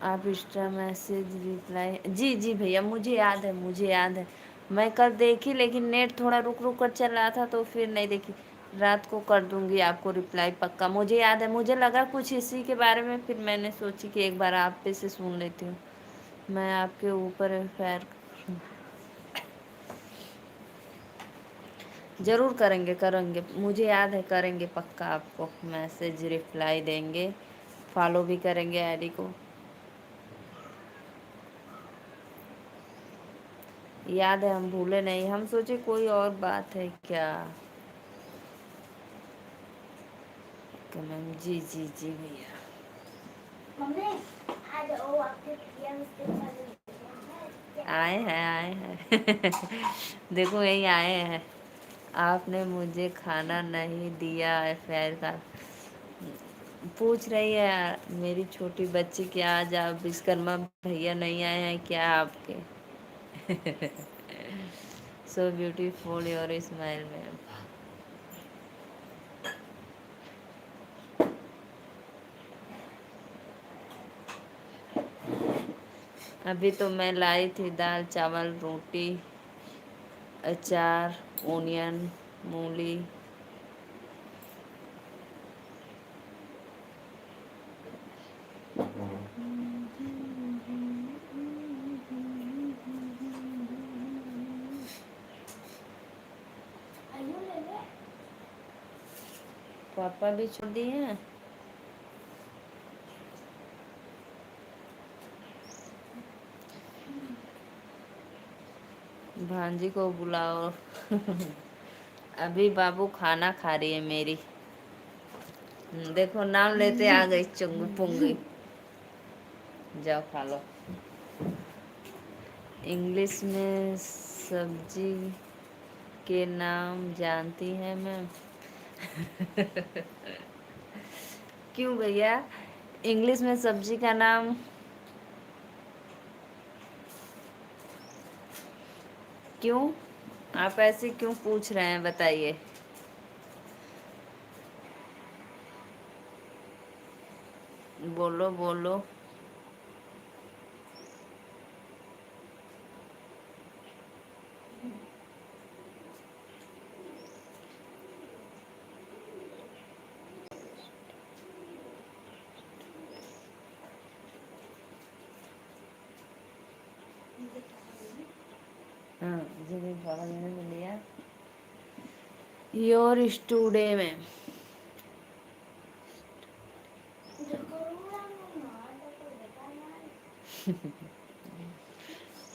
आप इंस्टा मैसेज रिप्लाई, जी जी भैया, मुझे याद है, मुझे याद है। मैं कल देखी, लेकिन नेट थोड़ा रुक रुक कर चल रहा था, तो फिर नहीं देखी। रात को कर दूंगी आपको रिप्लाई पक्का। मुझे याद है, मुझे लगा कुछ इसी के बारे में, फिर मैंने सोची कि एक बार आप पे से सुन लेती हूँ। मैं आपके ऊपर FIR ज़रूर करेंगे, करेंगे, मुझे याद है, करेंगे पक्का। आपको मैसेज रिप्लाई देंगे, फॉलो भी करेंगे आईडी को। याद है, हम भूले नहीं। हम सोचे कोई और बात है क्या। मैम, जी जी जी भैया।
मम्मी आज वो आपके किया उसके बाद
आए हैं, आए हैं देखो यही आए हैं। आपने मुझे खाना नहीं दिया, FIR का पूछ रही है मेरी छोटी बच्ची कि आज आप विश्वकर्मा भैया नहीं आए हैं क्या आपके? So beautiful your smile ma'am. अभी तो मैं लाई थी दाल चावल रोटी, अचार, ओनियन, मूली। पापा भी छोड़ दिए हैं। भांजी को बुलाओ। अभी बाबू खाना खा रही है मेरी। देखो नाम लेते आ गई चुंगी पुंगी। जाओ खा लो। इंग्लिश में सब्जी के नाम जानती हैं मैम? क्यों भैया, इंग्लिश में सब्जी का नाम क्यों? आप ऐसे क्यों पूछ रहे हैं, बताइए। बोलो बोलो। हाँ जी पापा जी ने लिया। योर स्टूडे में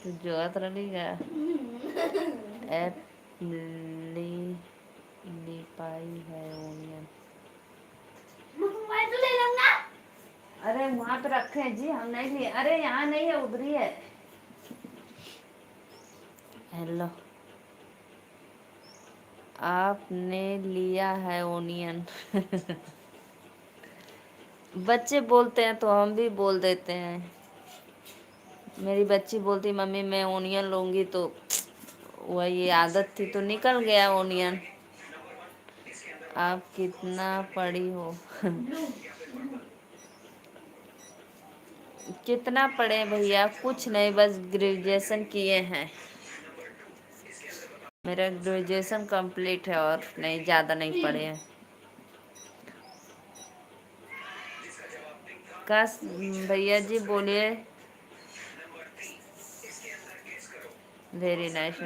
तो जोत रलीगा एप्ली लिपाई है ओनियन।
मोबाइल तो ले लूंगा।
अरे वहाँ पे रखे हैं जी, हम नहीं लिए। अरे यहाँ नहीं है, उधर ही है। हेलो, आपने लिया है ओनियन। बच्चे बोलते हैं तो हम भी बोल देते हैं। मेरी बच्ची बोलती मम्मी मैं ओनियन लूंगी, तो वही आदत थी तो निकल गया ओनियन। आप कितना पढ़ी हो? कितना पढ़े भैया? कुछ नहीं, बस ग्रेजुएशन किए हैं। मेरा ग्रेजुएशन कंप्लीट है और नहीं, ज़्यादा नहीं पढ़े हैं। काश भैया जी बोलिए। Very nice.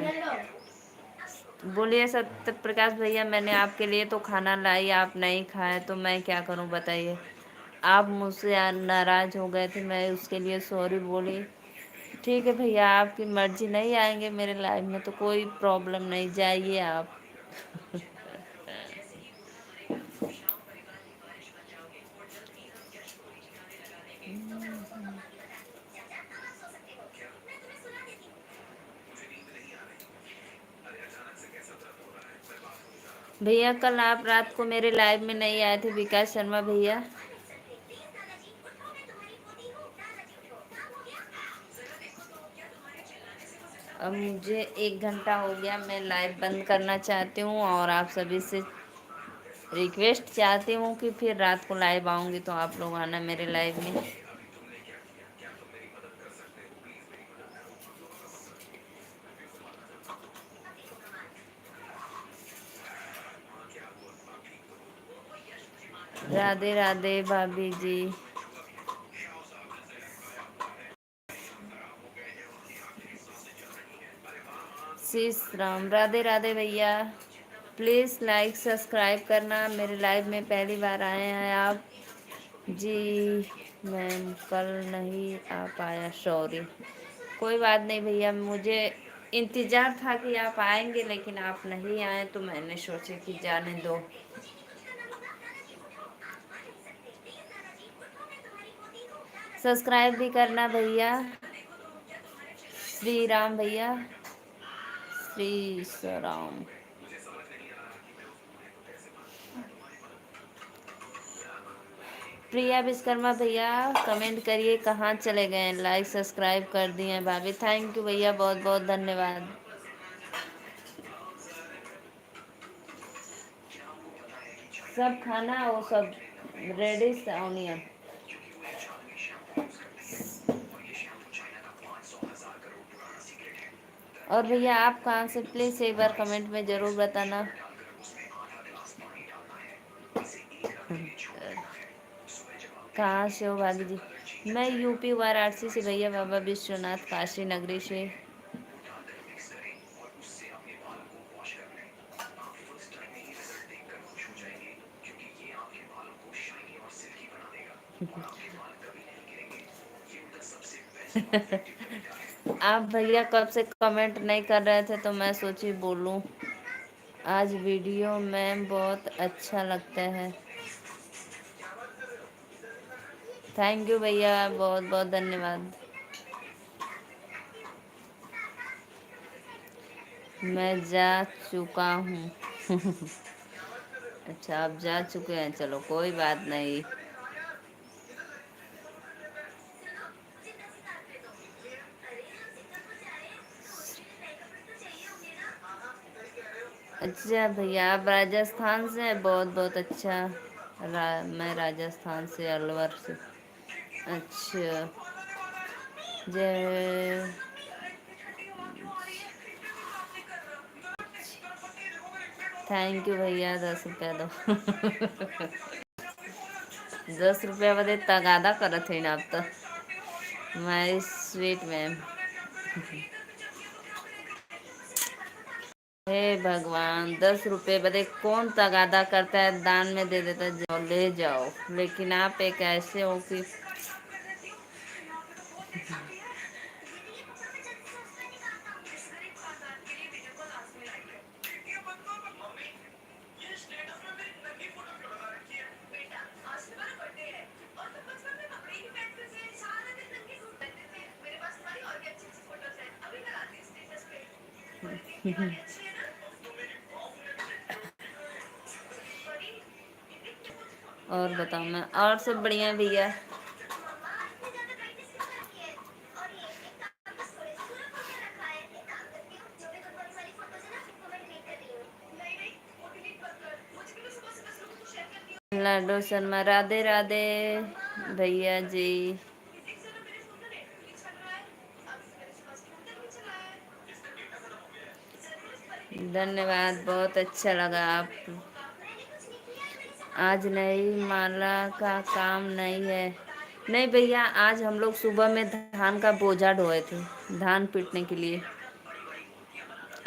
बोलिए सत्य प्रकाश भैया, मैंने आपके लिए तो खाना लाई, आप नहीं खाए तो मैं क्या करूं बताइए। आप मुझसे नाराज़ हो गए थे, मैं उसके लिए सॉरी बोली। ठीक है भैया, आपकी मर्जी, नहीं आएंगे मेरे लाइफ में तो कोई प्रॉब्लम नहीं, जाइए आप। भैया कल आप रात को मेरे लाइव में नहीं आए थे, विकास शर्मा भैया। अब मुझे 1 घंटा हो गया, मैं लाइव बंद करना चाहती हूँ और आप सभी से रिक्वेस्ट चाहती हूँ कि फिर रात को लाइव आऊँगी तो आप लोग आना मेरे लाइव में। राधे राधे भाभी जी। शीश राम, राधे राधे भैया। प्लीज़ लाइक सब्सक्राइब करना। मेरे लाइव में पहली बार आए हैं आप जी। मैम कल नहीं आ पाया, सॉरी। कोई बात नहीं भैया, मुझे इंतज़ार था कि आप आएंगे, लेकिन आप नहीं आए तो मैंने सोचा कि जाने दो। सब्सक्राइब भी करना भैया। श्री राम भैया, श्री राम। प्रिया विश्वकर्मा भैया, कमेंट करिए कहाँ चले गए। लाइक सब्सक्राइब कर दिए भाभी, थैंक यू भैया, बहुत बहुत धन्यवाद। सब खाना वो सब रेडी ओनियन। और भैया आप कहाँ से, प्लीज़ एक बार कमेंट में ज़रूर बताना। कहाँ से हो भाभी जी? मैं यूपी वाराणसी से भैया, बाबा विश्वनाथ काशी नगरी से। आप भैया कब से कमेंट नहीं कर रहे थे तो मैं सोची बोलूं। आज वीडियो में बहुत अच्छा लगता है। थैंक यू भैया, बहुत बहुत धन्यवाद। मैं जा चुका हूँ। अच्छा, आप जा चुके हैं, चलो कोई बात नहीं। अच्छा भैया, आप राजस्थान से हैं, बहुत बहुत अच्छा। मैं राजस्थान से, अलवर से। अच्छा, जय। थैंक यू भैया, 10 रुपया दो। 10 रुपया बदे तगादा करत है ना आप तो। My sweet ma'am. हे भगवान, 10 रुपये बदे कौन तगादा करता है, दान में दे देता है, जाओ ले जाओ। लेकिन आप एक ऐसे हो कि और बताओ, मैं और सब बढ़िया भैया। लाडो शर्मा, राधे राधे भैया जी। धन्यवाद, बहुत अच्छा लगा। आप आज नई माला का काम नहीं है। नहीं भैया, आज हम लोग सुबह में धान का बोझा ढोए थे, धान पीटने के लिए।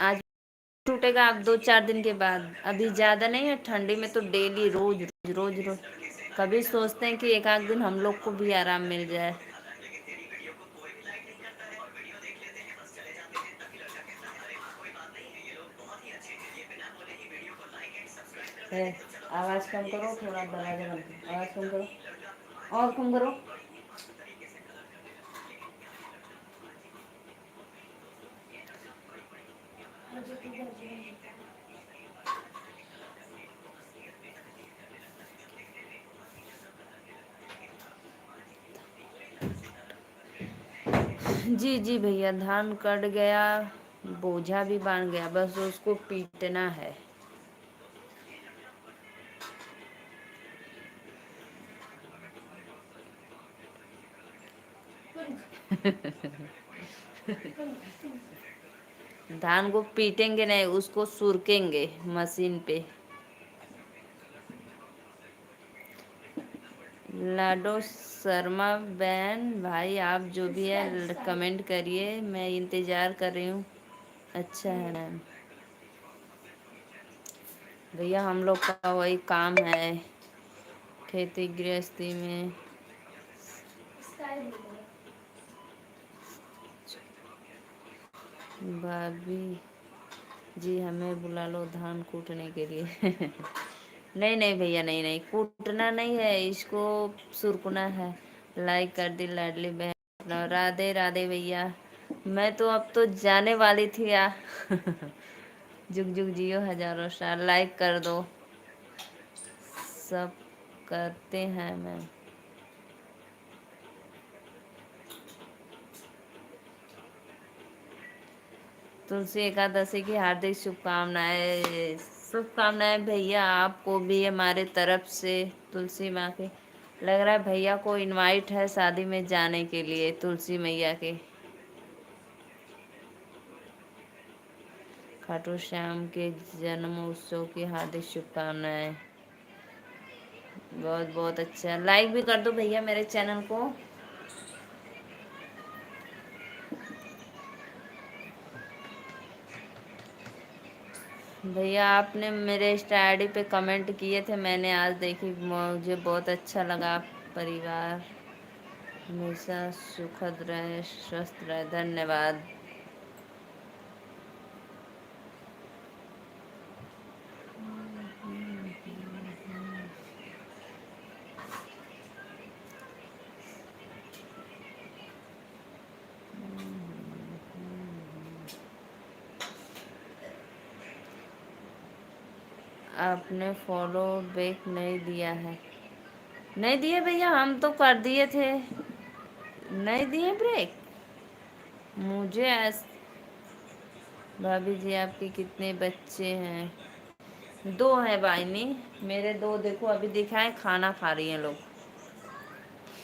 आज टूटेगा आप 2-4 दिन के बाद। अभी ज़्यादा नहीं है, ठंडी में तो डेली रोज रोज रोज रोज। कभी सोचते हैं कि एक आध दिन हम लोग को भी आराम मिल जाए। है, आवाज़ कम करो, थोड़ा दरवाजा बंद करो, आवाज़ कम करो, और कम करो। जी जी भैया, धान कट गया, बोझा भी बांध गया, बस उसको पीटना है। धान को पीटेंगे नहीं, उसको सुरकेंगे मशीन पे। लाडो शर्मा बहन भाई, आप जो भी है कमेंट करिए, मैं इंतज़ार कर रही हूँ। अच्छा है मैम। भैया हम लोग का वही काम है, खेती गृहस्थी में। भाभी जी हमें बुला लो धान कूटने के लिए। नहीं नहीं भैया, नहीं नहीं, कूटना नहीं है, इसको सुरकना है। लाइक कर दी लाडली बहन। राधे राधे भैया। मैं तो अब तो जाने वाली थी जुग जुग जियो हजारों साल। लाइक कर दो, सब करते हैं मैम। तुलसी एकादशी की हार्दिक शुभकामनाएं। शुभकामनाएं भैया, आपको भी हमारे तरफ से। तुलसी माँ के लग रहा है भैया को इनवाइट है शादी में जाने के लिए, तुलसी मैया के। खाटू श्याम के जन्म उत्सव की हार्दिक शुभकामनाएं। बहुत बहुत अच्छा, लाइक भी कर दो भैया मेरे चैनल को। भैया आपने मेरे इंस्टा आईडी पे कमेंट किए थे, मैंने आज देखी, मुझे बहुत अच्छा लगा, आप परिवार हमेशा सुखद रहे, स्वस्थ रहे। धन्यवाद। आपने फॉलो बैक नहीं दिया है? नहीं दिए भैया, हम तो कर दिए थे। नहीं दिए ब्रेक मुझे भाभी जी आपके कितने बच्चे हैं? 2 है बाइनी मेरे, 2 देखो अभी दिखाए खाना खा रही हैं लोग।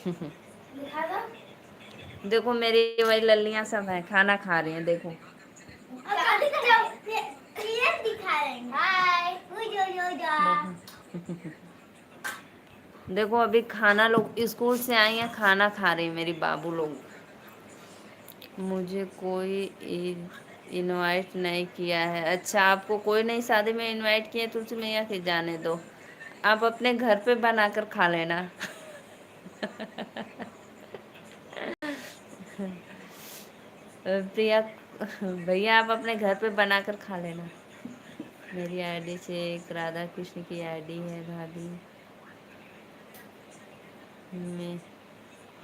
दिखा दो।
देखो मेरी वही लल्लियां सब हैं, खाना खा रही हैं देखो।
क्लियर दिखा रहे हैं। हाय
देखो अभी खाना, लोग स्कूल से आई हैं, खाना खा रही हैं मेरी बाबू लोग। मुझे कोई इनवाइट नहीं किया है। अच्छा, आपको कोई नहीं शादी में इनवाइट किया? तुलसी मैया के जाने दो, आप अपने घर पे बनाकर खा लेना। प्रिया भैया आप अपने घर पे बनाकर खा लेना। मेरी आईडी से एक राधा कृष्ण की आईडी है भाभी, मैं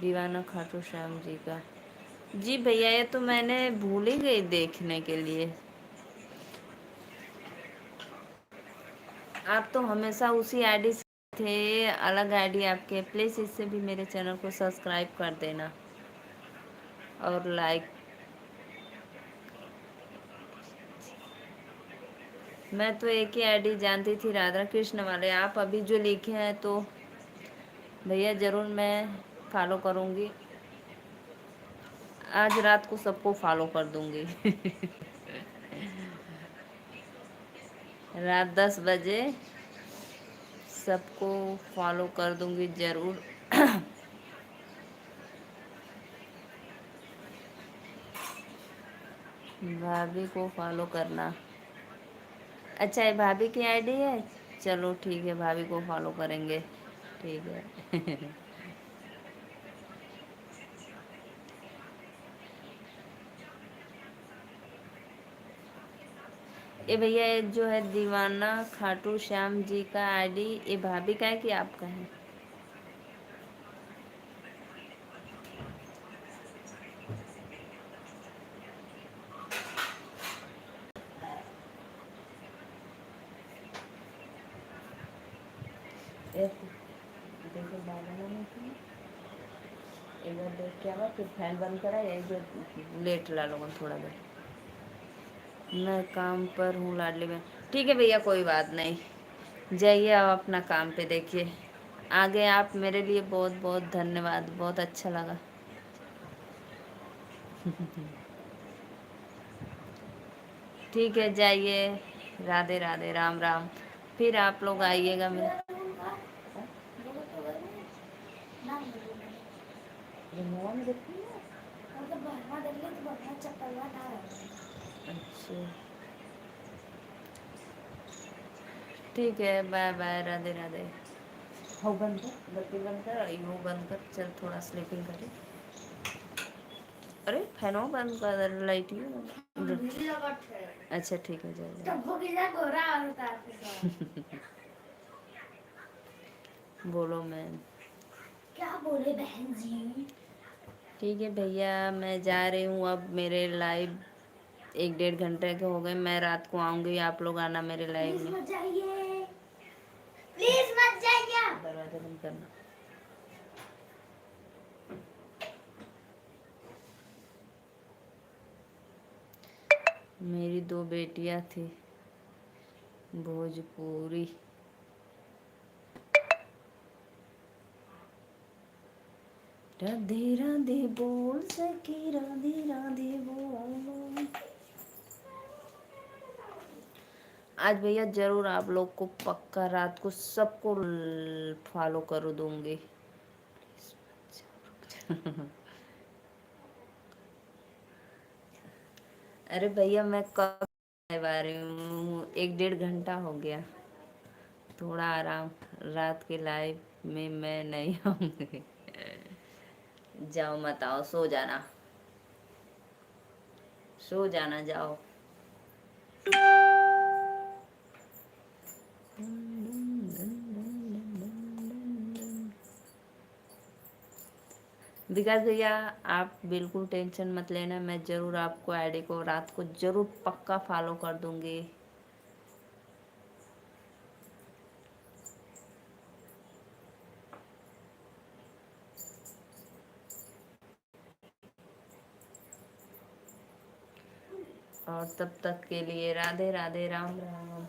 दीवाना खाटू श्याम जी का। जी भैया ये तो मैंने भूल ही गई देखने के लिए। आप तो हमेशा उसी आईडी से थे, अलग आईडी आपके। प्लीज़ इससे भी मेरे चैनल को सब्सक्राइब कर देना और लाइक। मैं तो एक ही आईडी जानती थी, राधा कृष्ण वाले। आप अभी जो लिखे हैं तो भैया ज़रूर मैं फॉलो करूँगी। आज रात को सबको फॉलो कर दूँगी। रात 10 बजे सबको फॉलो कर दूँगी ज़रूर। भाभी को फॉलो करना। अच्छा ये भाभी की आईडी है, चलो ठीक है, भाभी को फॉलो करेंगे, ठीक है। ये भैया ये जो है दीवाना खाटू श्याम जी का आईडी, ये भाभी का है कि आपका है? देखो बाबा ने एक बार देख के आवा, फिर फैन बंद करा, यही जो लेट ला लोगों थोड़ा देर। मैं काम पर हूँ लाडली में। ठीक है भैया कोई बात नहीं, जाइए आप अपना काम पे देखिए। आगे आप मेरे लिए बहुत बहुत धन्यवाद, बहुत अच्छा लगा। ठीक है जाइए, राधे राधे, राम राम। फिर आप लोग आइएगा मेरे। अच्छा ठीक है, बाय बाय, राधे राधे। हो बंद कर, बत्ती बंद कर, वो बंद कर, चल थोड़ा स्लीपिंग करें। अरे फैनो बंद कर, लाइट ही अच्छा ठीक है जाइए। बोलो मैम।
क्या बोले बहन जी?
ठीक है भैया मैं जा रही हूँ अब, मेरे लाइव 1-1.5 घंटे के हो गए। मैं रात को आऊँगी, आप लोग आना मेरे लाइव में।
मत जाइए, प्लीज मत जाइए।
दरवाजा बंद करना। मेरी 2 बेटियां थी भोजपुरी। राधे राधे बोल सकी, राधे राधे बोल। आज भैया जरूर आप लोग को पक्का रात को सबको फॉलो कर दूंगी। अरे भैया मैं कब आ रही हूँ, 1-1.5 घंटा हो गया। थोड़ा आराम, रात के लाइव में मैं नहीं आऊँगी। जाओ मत आओ, सो जाना, सो जाना, जाओ। विकास भैया आप बिल्कुल टेंशन मत लेना, मैं ज़रूर आपको आईडी को रात को ज़रूर पक्का फॉलो कर दूंगी। और तब तक के लिए राधे राधे, राम राम।